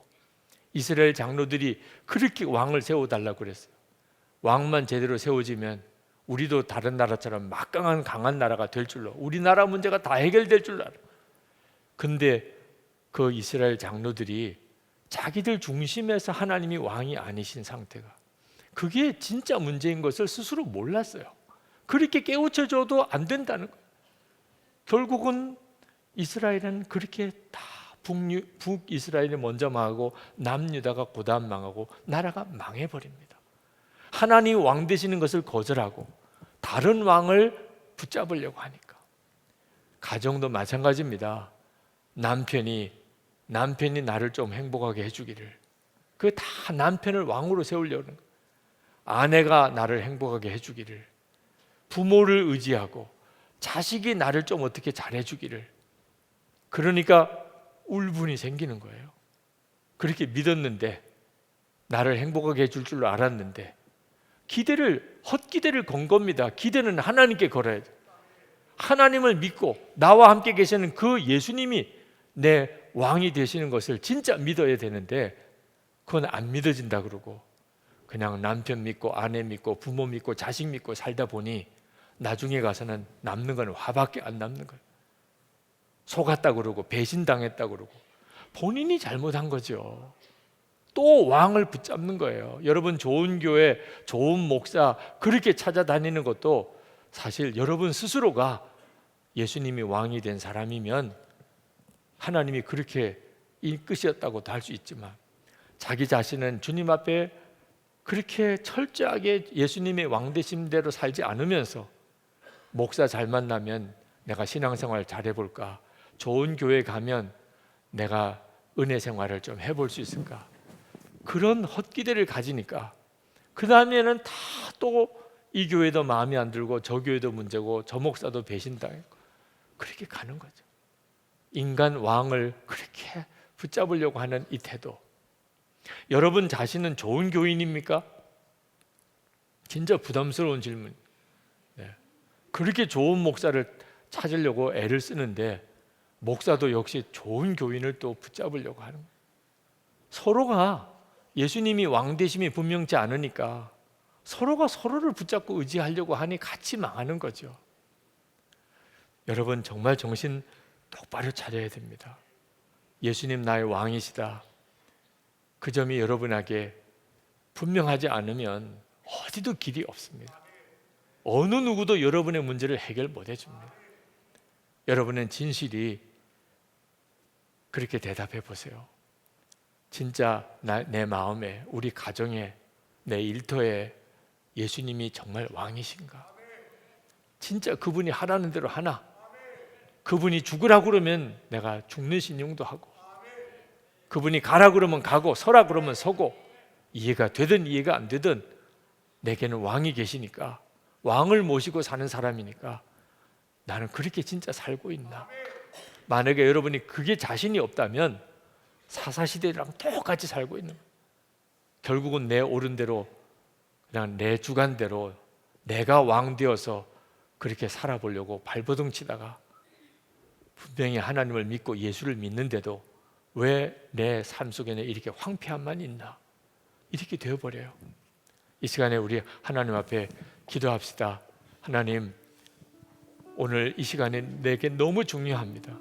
이스라엘 장로들이 그렇게 왕을 세워달라고 그랬어요. 왕만 제대로 세워지면 우리도 다른 나라처럼 막강한 강한 나라가 될 줄로, 우리나라 문제가 다 해결될 줄로 알아. 근데 그 이스라엘 장로들이 자기들 중심에서 하나님이 왕이 아니신 상태가, 그게 진짜 문제인 것을 스스로 몰랐어요. 그렇게 깨우쳐줘도 안 된다는 거예요. 결국은 이스라엘은 그렇게 다 북이스라엘이 먼저 망하고 남유다가 고다음 망하고 나라가 망해버립니다. 하나님 왕 되시는 것을 거절하고 다른 왕을 붙잡으려고 하니까. 가정도 마찬가지입니다. 남편이 나를 좀 행복하게 해주기를, 그 다 남편을 왕으로 세우려는 거예요. 아내가 나를 행복하게 해주기를, 부모를 의지하고 자식이 나를 좀 어떻게 잘해주기를. 그러니까 울분이 생기는 거예요. 그렇게 믿었는데, 나를 행복하게 해줄 줄로 알았는데 헛기대를 건 겁니다. 기대는 하나님께 걸어야 돼요. 하나님을 믿고 나와 함께 계시는 그 예수님이 내 왕이 되시는 것을 진짜 믿어야 되는데 그건 안 믿어진다 그러고 그냥 남편 믿고 아내 믿고 부모 믿고 자식 믿고 살다 보니 나중에 가서는 남는 건 화밖에 안 남는 거예요. 속았다 그러고 배신당했다 그러고 본인이 잘못한 거죠. 또 왕을 붙잡는 거예요. 여러분, 좋은 교회, 좋은 목사 그렇게 찾아다니는 것도 사실 여러분 스스로가 예수님이 왕이 된 사람이면 하나님이 그렇게 이끄셨다고도 할 수 있지만 자기 자신은 주님 앞에 그렇게 철저하게 예수님의 왕 되심대로 살지 않으면서 목사 잘 만나면 내가 신앙생활 잘 해볼까, 좋은 교회 가면 내가 은혜 생활을 좀 해볼 수 있을까, 그런 헛기대를 가지니까 그 다음에는 다 또 이 교회도 마음에 안 들고 저 교회도 문제고 저 목사도 배신당했고 그렇게 가는 거죠. 인간 왕을 그렇게 붙잡으려고 하는 이 태도. 여러분 자신은 좋은 교인입니까? 진짜 부담스러운 질문. 네. 그렇게 좋은 목사를 찾으려고 애를 쓰는데 목사도 역시 좋은 교인을 또 붙잡으려고 하는 거예요. 서로가 예수님이 왕 되심이 분명치 않으니까 서로가 서로를 붙잡고 의지하려고 하니 같이 망하는 거죠. 여러분 정말 정신 똑바로 차려야 됩니다. 예수님 나의 왕이시다. 그 점이 여러분에게 분명하지 않으면 어디도 길이 없습니다. 어느 누구도 여러분의 문제를 해결 못 해줍니다. 여러분은 진실이 그렇게 대답해 보세요. 진짜 내 마음에, 우리 가정에, 내 일터에 예수님이 정말 왕이신가? 진짜 그분이 하라는 대로 하나? 그분이 죽으라 그러면 내가 죽는 신용도 하고, 그분이 가라 그러면 가고 서라 그러면 서고, 이해가 되든 이해가 안 되든 내게는 왕이 계시니까, 왕을 모시고 사는 사람이니까 나는 그렇게 진짜 살고 있나? 만약에 여러분이 그게 자신이 없다면 사사시대랑 똑같이 살고 있는 거예요. 결국은 내 옳은 대로, 그냥 내 주관대로 내가 왕 되어서 그렇게 살아보려고 발버둥 치다가 분명히 하나님을 믿고 예수를 믿는데도 왜 내 삶 속에는 이렇게 황폐함만 있나? 이렇게 되어버려요. 이 시간에 우리 하나님 앞에 기도합시다. 하나님, 오늘 이 시간에 내게 너무 중요합니다.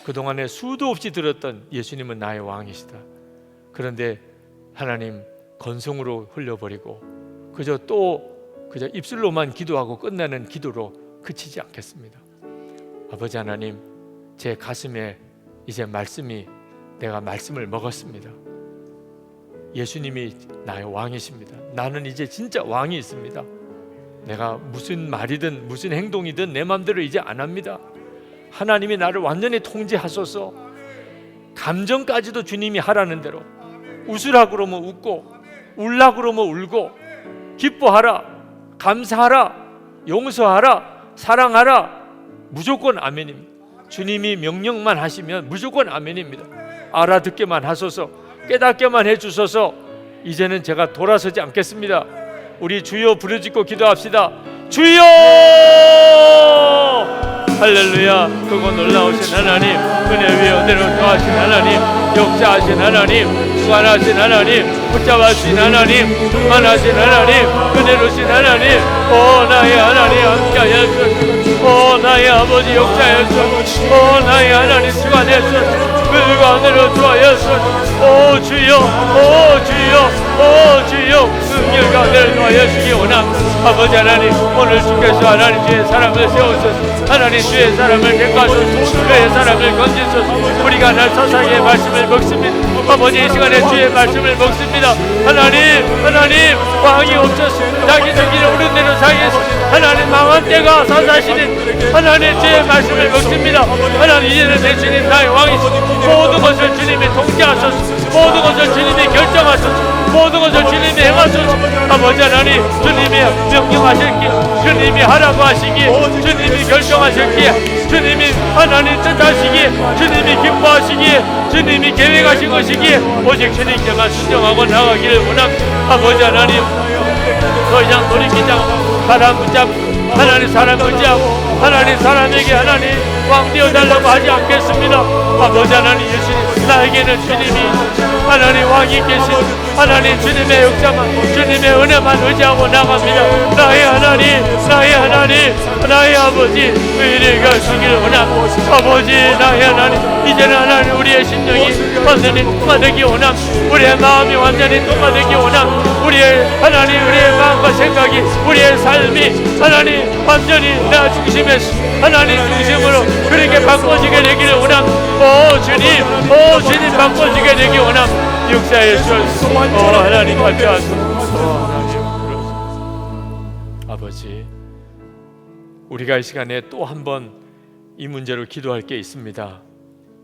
그동안에 수도 없이 들었던 예수님은 나의 왕이시다. 그런데 하나님, 건성으로 흘려버리고 그저 입술로만 기도하고 끝나는 기도로 그치지 않겠습니다. 아버지 하나님, 제 가슴에 이제 내가 말씀을 먹었습니다. 예수님이 나의 왕이십니다. 나는 이제 진짜 왕이 있습니다. 내가 무슨 말이든 무슨 행동이든 내 마음대로 이제 안 합니다. 하나님이 나를 완전히 통제하소서. 감정까지도 주님이 하라는 대로, 웃으라 그러면 웃고, 울라 그러면 울고, 기뻐하라, 감사하라, 용서하라, 사랑하라, 무조건 아멘입니다. 주님이 명령만 하시면 무조건 아멘입니다. 알아듣게만 하소서, 깨닫게만 해주소서. 이제는 제가 돌아서지 않겠습니다. 우리 주여 부르짖고 기도합시다. 주여! 할렐루야. 크고 놀라우신 하나님, 은혜 위에 은혜로 더하신 하나님, 역사하신 하나님, 주관하신 하나님, 붙잡아주신 하나님, 만하신 하나님, 은혜로우신 하나님, 오 나의 하나님 함께하여서, 오 나의 아버지 역사하여서, 오 나의 하나님 주관하여서, 그가 은혜로 더하여서, 오 주여, 오 주여, 오 주여, 능력과 은혜를 더하여주기 원합니다. 아버지 하나님, 오늘 주께서 하나님 주의 사람을 세우소서. 하나님 주의 사람을 택하소서. 주의 사람을 건지소서. 우리가 날 서사의 말씀을 먹습니다. 아버지, 이 시간에 주의 말씀을 먹습니다. 하나님 왕이 없었습니다. 자기 정기를 옳은 대로 사이에서 하나님 망한 때가 사사시는 하나님 주의 말씀을 먹습니다. 하나님, 이제는 내 주님 나의 왕이시니 모든 것을 주님이 통제하소서. 모든 것을 주님이 결정하소서. 모든 것을 주님이 행하소서. 아버지 하나님, 주님이 명령하셨기에, 주님이 하라고 하시기에, 주님이 결정하셨기에, 주님이 하나님 뜻하시기에, 주님이 기뻐하시기에, 주님이 계획하신 것이기에 오직 주님께만 순종하고 나가기를 원합니다. 아버지 하나님, 더 이상 돌이키지 않고 사람 붙잡고 하나님 사람 의지하고 하나님 사람에게 하나님 왕 되어달라고 하지 않겠습니다. 아버지 하나님, 예수님, 나에게는 주님이 하나님 왕이 계신 하나님 주님의 역사만, 주님의 은혜만 의지하고 나갑니다. 나의 하나님, 나의 하나님, 나의 아버지, 의를 가시기를 원하고, 아버지 나의 하나님, 이제는 하나님 우리의 심령이 완전히 통화되기 원함, 우리의 마음이 완전히 통화되기 원함, 우리의 하나님, 우리의 마음과 생각이, 우리의 삶이 하나님 완전히 나 중심에서 하나님 중심으로 그렇게 바꿔지게 되기를 원함. 오 주님 바꿔지게 되기 원함. 역사의 주옵소서. 하나님 발표하소서. 아버지, 우리가 이 시간에 또 한 번 이 문제로 기도할 게 있습니다.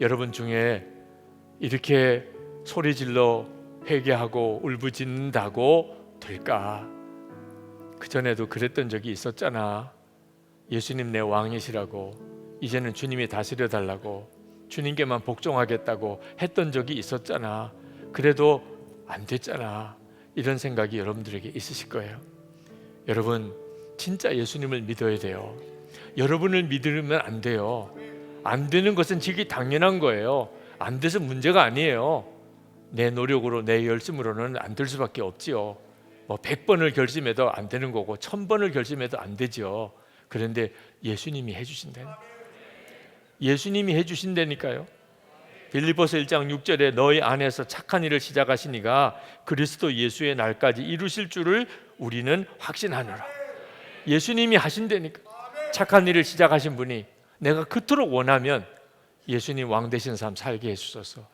여러분 중에 이렇게 소리질러 회개하고 울부짖는다고 될까? 그전에도 그랬던 적이 있었잖아. 예수님 내 왕이시라고, 이제는 주님이 다스려 달라고, 주님께만 복종하겠다고 했던 적이 있었잖아. 그래도 안 됐잖아. 이런 생각이 여러분들에게 있으실 거예요. 여러분, 진짜 예수님을 믿어야 돼요. 여러분을 믿으면 안 돼요. 안 되는 것은 지기 당연한 거예요. 안 돼서 문제가 아니에요. 내 노력으로 내 열심으로는 안 될 수밖에 없지요. 뭐 100번을 결심해도 안 되는 거고 1000번을 결심해도 안 되죠. 그런데 예수님이 해주신다. 예수님이 해주신다니까요. 빌립보서 1장 6절에 너희 안에서 착한 일을 시작하시니가 그리스도 예수의 날까지 이루실 줄을 우리는 확신하노라. 예수님이 하신다니까. 착한 일을 시작하신 분이 내가 그토록 원하면 예수님 왕 되신 삶 살게 해주소서.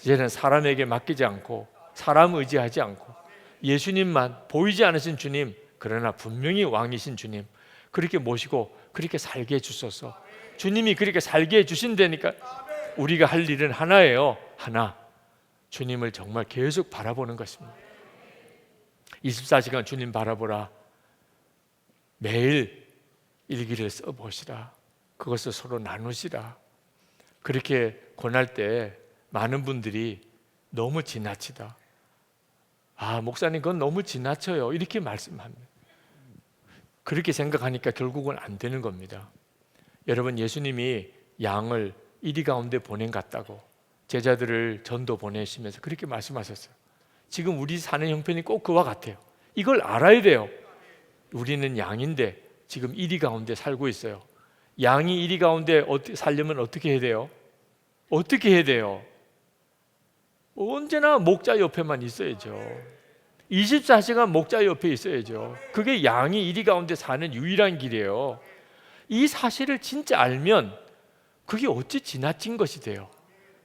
이제는 사람에게 맡기지 않고 사람 의지하지 않고 예수님만, 보이지 않으신 주님, 그러나 분명히 왕이신 주님 그렇게 모시고 그렇게 살게 해주소서. 주님이 그렇게 살게 해주신다니까. 우리가 할 일은 하나예요. 하나, 주님을 정말 계속 바라보는 것입니다. 24시간 주님 바라보라. 매일 일기를 써보시라. 그것을 서로 나누시라. 그렇게 권할 때 많은 분들이 너무 지나치다, 목사님 그건 너무 지나쳐요, 이렇게 말씀합니다. 그렇게 생각하니까 결국은 안 되는 겁니다. 여러분, 예수님이 양을 이리 가운데 보낸 같다고 제자들을 전도 보내시면서 그렇게 말씀하셨어요. 지금 우리 사는 형편이 꼭 그와 같아요. 이걸 알아야 돼요. 우리는 양인데 지금 이리 가운데 살고 있어요. 양이 이리 가운데 살려면 어떻게 해야 돼요? 어떻게 해야 돼요? 언제나 목자 옆에만 있어야죠. 24시간 목자 옆에 있어야죠. 그게 양이 이리 가운데 사는 유일한 길이에요. 이 사실을 진짜 알면 그게 어찌 지나친 것이 돼요.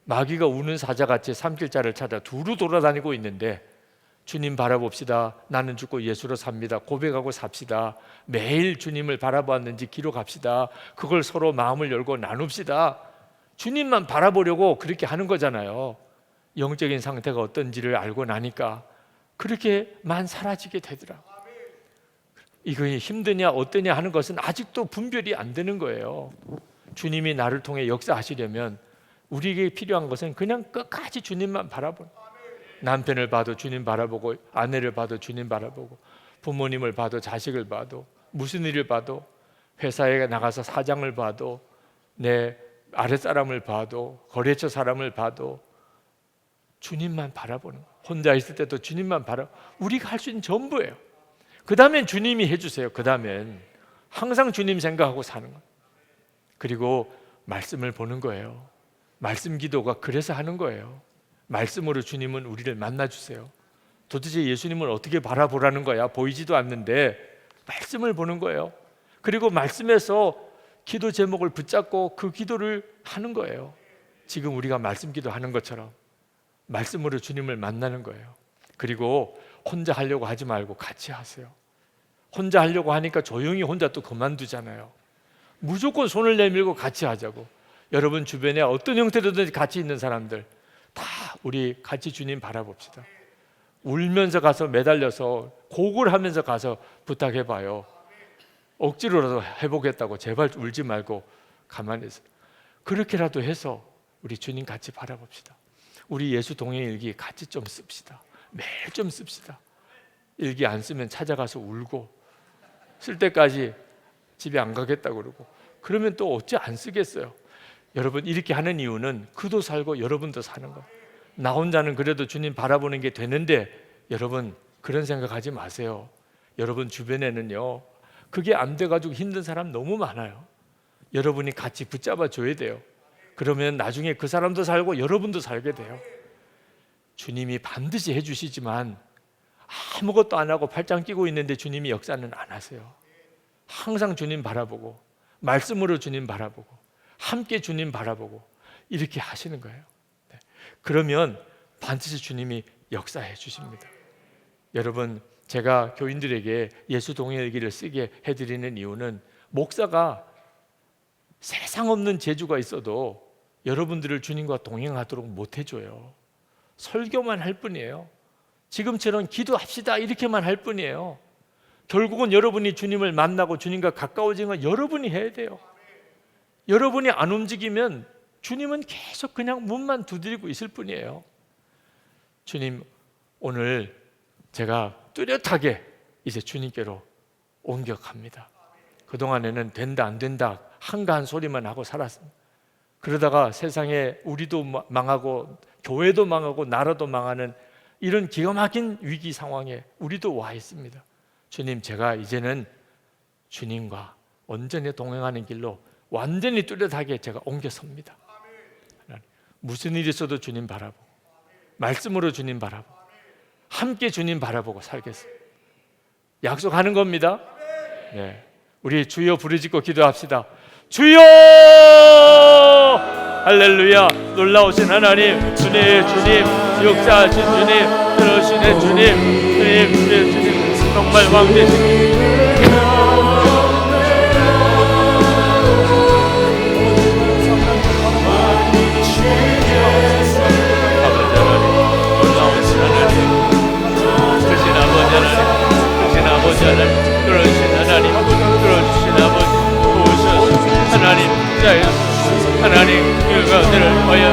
마귀가 우는 사자같이 삼킬자를 찾아 두루 돌아다니고 있는데 주님 바라봅시다. 나는 죽고 예수로 삽니다. 고백하고 삽시다. 매일 주님을 바라보았는지 기록합시다. 그걸 서로 마음을 열고 나눕시다. 주님만 바라보려고 그렇게 하는 거잖아요. 영적인 상태가 어떤지를 알고 나니까 그렇게만 사라지게 되더라. 이거 힘드냐 어떠냐 하는 것은 아직도 분별이 안 되는 거예요. 주님이 나를 통해 역사하시려면 우리에게 필요한 것은 그냥 끝까지 주님만 바라보는, 남편을 봐도 주님 바라보고, 아내를 봐도 주님 바라보고, 부모님을 봐도 자식을 봐도, 무슨 일을 봐도, 회사에 나가서 사장을 봐도, 내 아랫사람을 봐도, 거래처 사람을 봐도 주님만 바라보는 거예요. 혼자 있을 때도 주님만 우리가 할 수 있는 전부예요. 그 다음엔 주님이 해주세요. 그 다음엔 항상 주님 생각하고 사는 거예요. 그리고 말씀을 보는 거예요. 말씀 기도가 그래서 하는 거예요. 말씀으로 주님은 우리를 만나주세요. 도대체 예수님을 어떻게 바라보라는 거야? 보이지도 않는데 말씀을 보는 거예요. 그리고 말씀에서 기도 제목을 붙잡고 그 기도를 하는 거예요. 지금 우리가 말씀 기도하는 것처럼 말씀으로 주님을 만나는 거예요. 그리고 혼자 하려고 하지 말고 같이 하세요. 혼자 하려고 하니까 조용히 혼자 또 그만두잖아요. 무조건 손을 내밀고 같이 하자고. 여러분 주변에 어떤 형태로든지 같이 있는 사람들 다 우리 같이 주님 바라봅시다. 울면서 가서 매달려서 고글하면서 가서 부탁해봐요. 억지로라도 해보겠다고 제발 울지 말고 가만히 있어. 그렇게라도 해서 우리 주님 같이 바라봅시다. 우리 예수 동행일기 같이 좀 씁시다. 매일 좀 씁시다. 일기 안 쓰면 찾아가서 울고 쓸 때까지 집에 안 가겠다고 그러고 그러면 또 어찌 안 쓰겠어요. 여러분 이렇게 하는 이유는 그도 살고 여러분도 사는 거예요. 나 혼자는 그래도 주님 바라보는 게 되는데 여러분 그런 생각하지 마세요. 여러분 주변에는요 그게 안 돼가지고 힘든 사람 너무 많아요. 여러분이 같이 붙잡아 줘야 돼요. 그러면 나중에 그 사람도 살고 여러분도 살게 돼요. 주님이 반드시 해주시지만 아무것도 안 하고 팔짱 끼고 있는데 주님이 역사는 안 하세요. 항상 주님 바라보고 말씀으로 주님 바라보고 함께 주님 바라보고 이렇게 하시는 거예요. 그러면 반드시 주님이 역사해 주십니다. 여러분 제가 교인들에게 예수 동행일기를 쓰게 해드리는 이유는 목사가 세상 없는 재주가 있어도 여러분들을 주님과 동행하도록 못 해줘요. 설교만 할 뿐이에요. 지금처럼 기도합시다 이렇게만 할 뿐이에요. 결국은 여러분이 주님을 만나고 주님과 가까워지는 건 여러분이 해야 돼요. 여러분이 안 움직이면 주님은 계속 그냥 문만 두드리고 있을 뿐이에요. 주님 오늘 제가 뚜렷하게 이제 주님께로 옮겨갑니다. 그동안에는 된다 안 된다 한가한 소리만 하고 살았습니다. 그러다가 세상에 우리도 망하고 교회도 망하고 나라도 망하는 이런 기가 막힌 위기 상황에 우리도 와 있습니다. 주님, 제가 이제는 주님과 온전히 동행하는 길로 완전히 뚜렷하게 제가 옮겨섭니다. 무슨 일이 있어도 주님 바라보고, 말씀으로 주님 바라보고, 함께 주님 바라보고 살겠습니다. 약속하는 겁니다. 네, 우리 주여 부르짖고 기도합시다. 주여! 할렐루야! 놀라우신 하나님, 주님, 역사하신 주님, 들어오시는 주님, 정말 왕 되신 하나님, 그 가운데를 위하여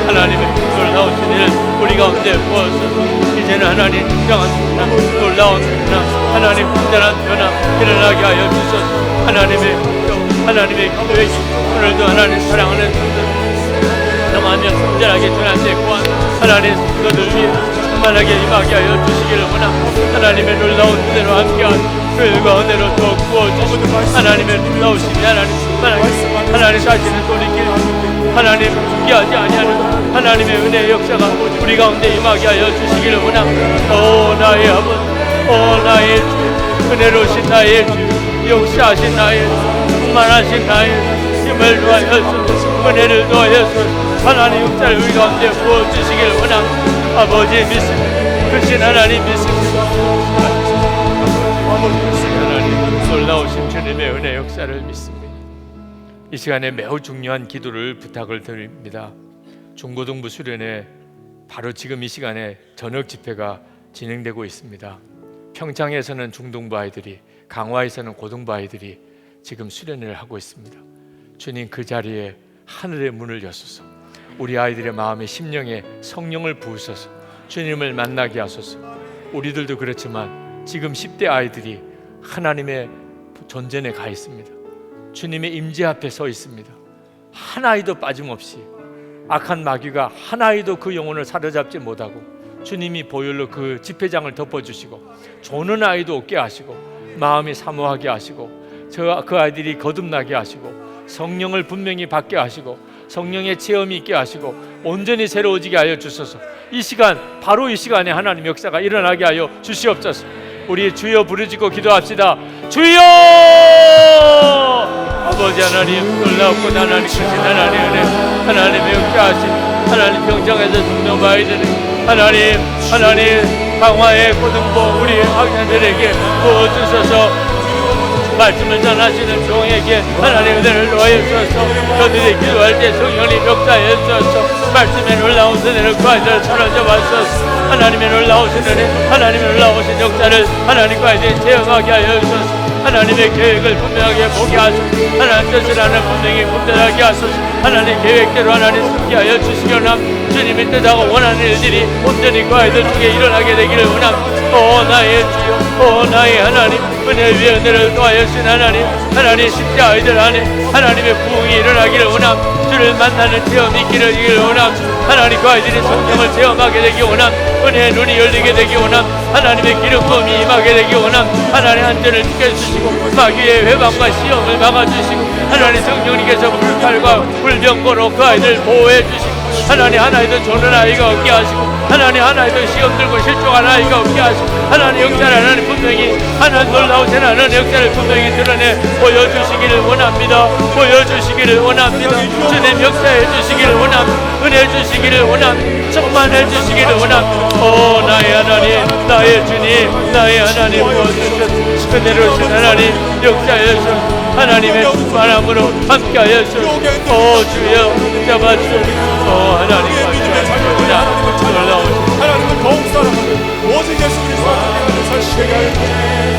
하나님의 놀라우신 일을 우리 가운데 부어서 이제는 하나님 진정한 놀라운 하나님 진정한 변화 일어나게 하여 주소서. 하나님의 기도에 오늘도 하나님 사랑하는 성하며 성전하게 전한데 구한 하나님 성도들 위해 충만하게 임하게 하여 주시기를 원합니다. 하나님의 놀라운 은혜로 함께한 그 가운데로 더 구워주시고 하나님의 놀라우심이 하나님 자신의 돌이킬 하나님 포기하지 아니하는 하나님의 은혜의 역사가 우리 가운데 임하게 하여 주시기를 원합니다. 오 나의 아버지, 오 나의 주, 은혜로우신 나의 주, 역사하신 나의 주, 충만하신 나의 힘을 더하여서 은혜를 더하여서 하나님 역사를 우리 가운데 부어주시기를 원합니다. 아버지 믿습니다. 크신 하나님 믿습니다. 하나님 놀라우신 주님의 은혜 역사를 믿습니다. 이 시간에 매우 중요한 기도를 부탁을 드립니다. 중고등부 수련회 바로 지금 이 시간에 저녁 집회가 진행되고 있습니다. 평창에서는 중등부 아이들이, 강화에서는 고등부 아이들이 지금 수련회를 하고 있습니다. 주님, 그 자리에 하늘의 문을 여소서. 우리 아이들의 마음에 심령에 성령을 부으소서. 주님을 만나게 하소서. 우리들도 그렇지만 지금 10대 아이들이 하나님의 존전에 가 있습니다. 주님의 임재 앞에 서 있습니다. 한 아이도 빠짐없이 악한 마귀가 한 아이도 그 영혼을 사로잡지 못하고 주님이 보혈로 그 집회장을 덮어주시고 조는 아이도 없게 하시고 마음이 사모하게 하시고 그 아이들이 거듭나게 하시고 성령을 분명히 받게 하시고 성령의 체험이 있게 하시고 온전히 새로워지게 하여 주소서. 이 시간, 바로 이 시간에 하나님 역사가 일어나게 하여 주시옵소서. 우리 주여 부르짖고 기도합시다. 주여! 아버지 하나님, 놀랍고 하나님 크신 하나님 은혜, 하나님의 역사하신 하나님 평창에서 죽는 아이들을 하나님 강화의 고등부 우리 학생들에게 부어주셔서 말씀을 전하시는 종에게 하나님 은혜를 더하여주셔서 저들이 기도할 때 성령님 역사해 주셔서 말씀의 놀라운 은혜를 그 아이들을 사로잡아 주셔서 하나님의 놀라우신 은혜, 하나님의 놀라우신 역사를 하나님과 아이들이 체험하게 하여 주셔서 하나님의 계획을 분명하게 보게 하소서. 하나님 뜻을 분명히 분별하게 하소서. 하나님 계획대로 하나님 숨게 하여 주시기를 원합니다. 주님이 뜻하고 원하는 일들이 온전히 그 아이들 중에 일어나게 되기를 원합니다. 오 나의 주여, 오 나의 하나님, 은혜 위에 은혜를 더하여주신 하나님 십자 아이들 안에 하나님의 부흥이 일어나기를 원합니다. 주를 만나는 체험이 있기를 원합니다. 하나님 그 아이들이 성령을 체험하게 되기 원합니다. 은혜의 눈이 열리게 되기 원합니다. 하나님의 기름 부음이 임하게 되기 원합니다. 하나님 안전을 지켜주시고 마귀의 회방과 시험을 막아주시고 하나님 성령님께서 불칼과 불병거로 그 아이들 보호해 주시고 하나님 하나에도 조는 아이가 없게 하시고 하나님 하나에도 시험 들고 실족한 아이가 없게 하시고 하나님 역사를 하나님 분명히 하나님 놀라우신 하나님 역사를 분명히 드러내 보여주시기를 원합니다. 보여주시기를 원합니다. 주님 역사해 주시기를 원합니다. 은혜 주시기를 원합니다. 충만해 주시기를 원합니다. 오 나의 하나님, 나의 주님, 나의 하나님 부어주셔서 은혜로우신 하나님 역사해 주셔서 하나님의 충만함으로 함께하여 주셔서 오 주여 잡아주셔서 하나님 감사합니다. 놀라우신 하나님을 더욱 사랑하는 오직 예수 그리스도 하나님을 살시게 하여 주시고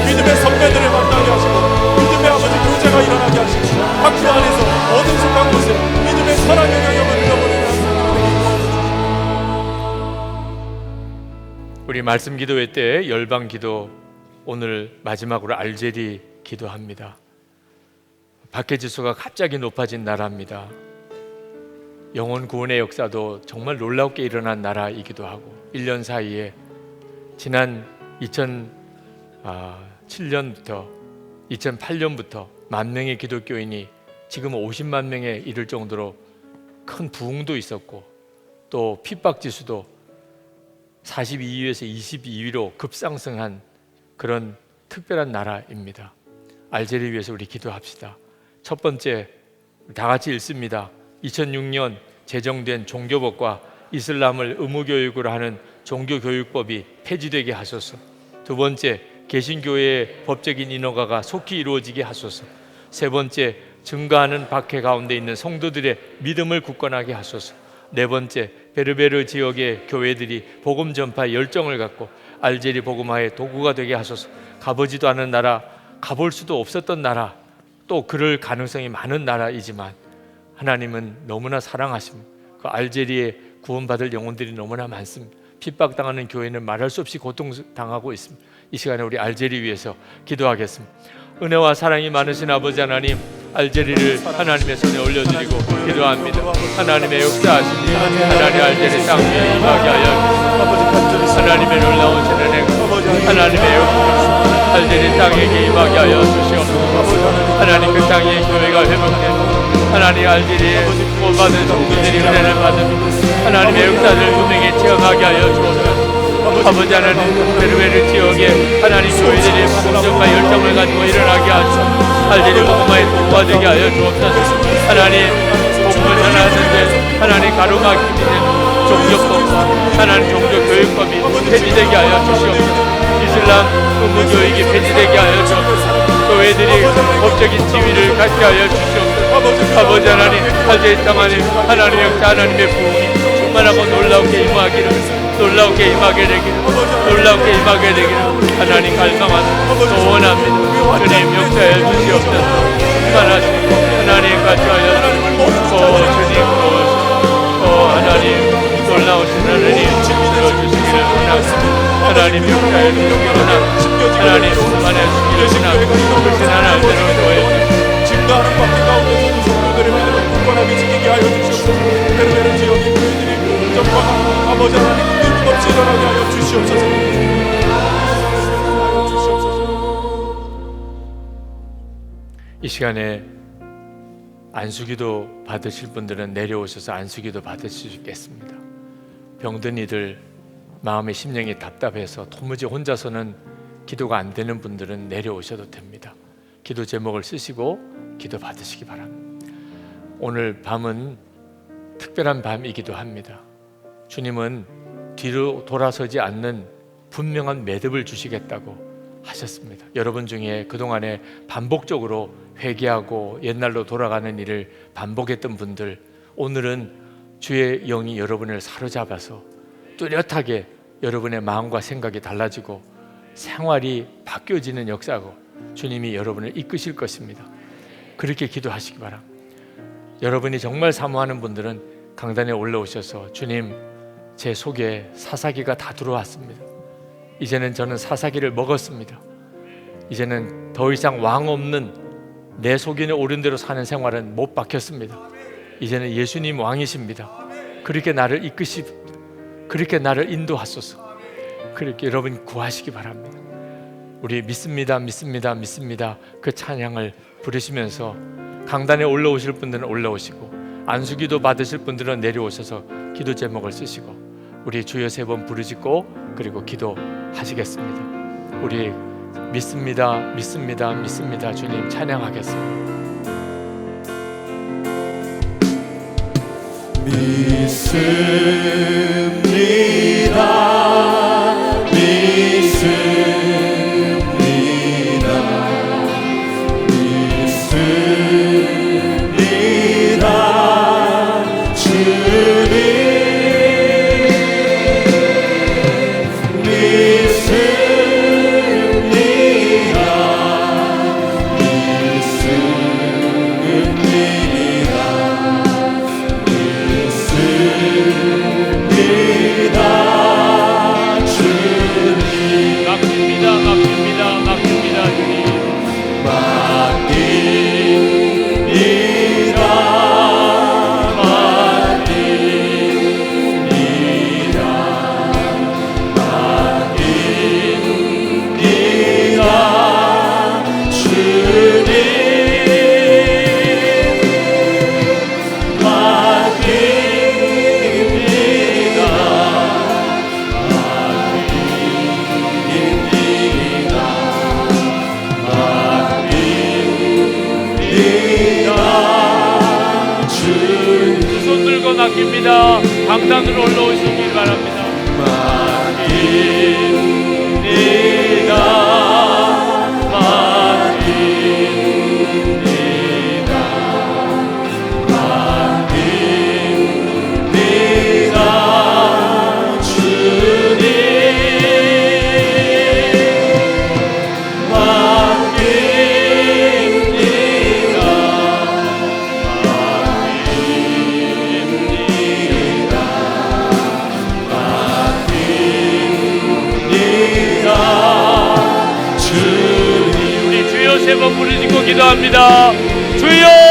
믿음의 선배들을 만나게 하시고 믿음의 아버지 교제가 일어나게 하시고 학교 안에서 어둠 속한 곳에 믿음의 사랑의 영역을 흘려보내는 우리 말씀 기도회 때 열방 기도 오늘 마지막으로 알제리 기도합니다. 박해지수가 갑자기 높아진 나라입니다. 영혼 구원의 역사도 정말 놀랍게 일어난 나라이기도 하고 1년 사이에 지난 2007년부터 2008년부터 10,000명의 기독교인이 지금 50만 명에 이를 정도로 큰 부흥도 있었고 또 핍박지수도 42위에서 22위로 급상승한 그런 특별한 나라입니다. 알제리 위해서 우리 기도합시다. 첫 번째, 다 같이 읽습니다. 2006년 제정된 종교법과 이슬람을 의무교육으로 하는 종교교육법이 폐지되게 하소서. 두 번째, 개신교회의 법적인 인허가가 속히 이루어지게 하소서. 세 번째, 증가하는 박해 가운데 있는 성도들의 믿음을 굳건하게 하소서. 네 번째, 베르베르 지역의 교회들이 복음 전파 열정을 갖고 알제리 복음화의 도구가 되게 하소서. 가보지도 않은 나라, 가볼 수도 없었던 나라, 또 그럴 가능성이 많은 나라이지만 하나님은 너무나 사랑하십니다. 그 알제리에 구원받을 영혼들이 너무나 많습니다. 핍박당하는 교회는 말할 수 없이 고통당하고 있습니다. 이 시간에 우리 알제리 위해서 기도하겠습니다. 은혜와 사랑이 많으신 아버지 하나님, 알제리를 하나님의 손에 올려드리고 기도합니다. 하나님의 역사하시니 하나님 알제리 땅 위에 임하게 하여 주시옵소서. 하나님의 놀라우신 은혜가 하나님의 역사 알제리 땅에 임하게 하여 주시옵소서. 하나님 그 땅에 교회가 회복되고 하나님 알제리에 구원받은 성도들이 은혜를 받으며 하나님의 역사를 분명히 체험하게 하여 주옵소서. 아버지 하나님, 베르베르 지역에 하나님 교회들이 복음전파 열정을 가지고 일어나게 하시고 알제리 복음화의 도구가 되게 하여 주옵소서. 하나님 복음을 전하는데 하나님 가로막히게 된 종교법, 하나님 종교교육법이 폐지되게 하여 주시옵소서. 이슬람 의무교육이 폐지되게 하여 주옵소서. 교회들이 법적인 지위를 갖게 하여 주시옵소서. 아버지 하나님, 알제리 땅 안에 하나님의 역사, 하나님의 부흥이 충만하고 놀라우게 임하기를, 놀라우게 임하게 되기를, 놀라우게 임하게 되기를 하나님 갈망하는 소원합니다. 주님 역사해 주시옵소서. 충만하시고 하나님 같이 하여 주님 하나님 놀라우신 하나님 들어주시기를 원합니다. 하나님 역사해 주시기를 원합니다. 하나님 충만해 주시기를 원합니다. 그렇신 하나님대로 도와주시옵소서. 증가하는 박해 가운데서도 성도들의 믿음을 굳건하게 지키게 하여 주시옵소서. 베르베르 지역의 교회들이 전파가 아버지 하나님 끊임없이 일어나게 하여 주시옵소서. 이 시간에 안수기도 받으실 분들은 내려오셔서 안수기도 받으실 수 있겠습니다. 병든 이들, 마음의 심령이 답답해서 도무지 혼자서는 기도가 안 되는 분들은 내려오셔도 됩니다. 기도 제목을 쓰시고 기도 받으시기 바랍니다. 오늘 밤은 특별한 밤이기도 합니다. 주님은 뒤로 돌아서지 않는 분명한 매듭을 주시겠다고 하셨습니다. 여러분 중에 그동안에 반복적으로 회개하고 옛날로 돌아가는 일을 반복했던 분들, 오늘은 주의 영이 여러분을 사로잡아서 뚜렷하게 여러분의 마음과 생각이 달라지고 생활이 바뀌어지는 역사고 주님이 여러분을 이끄실 것입니다. 그렇게 기도하시기 바랍니다. 여러분이 정말 사모하는 분들은 강단에 올라오셔서 주님, 제 속에 사사기가 다 들어왔습니다. 이제는 저는 사사기를 먹었습니다. 이제는 더 이상 왕 없는 내 속에 오른 대로 사는 생활은 못 박혔습니다. 이제는 예수님 왕이십니다. 그렇게 나를 이끄십니다. 그렇게 나를 인도하소서. 그렇게 여러분 구하시기 바랍니다. 우리 믿습니다, 믿습니다, 믿습니다 그 찬양을 부르시면서 강단에 올라오실 분들은 올라오시고 안수기도 받으실 분들은 내려오셔서 기도 제목을 쓰시고 우리 주여 3번 부르짖고 그리고 기도하시겠습니다. 우리 믿습니다, 믿습니다, 믿습니다 주님 찬양하겠습니다. 믿습니다, 믿습니다, 믿습니다 주님, 믿습니다, 믿습니다 섬깁니다. 강단으로 올라오시길 바랍니다. 우리 주여 세 번 부르짖고 기도합니다. 주여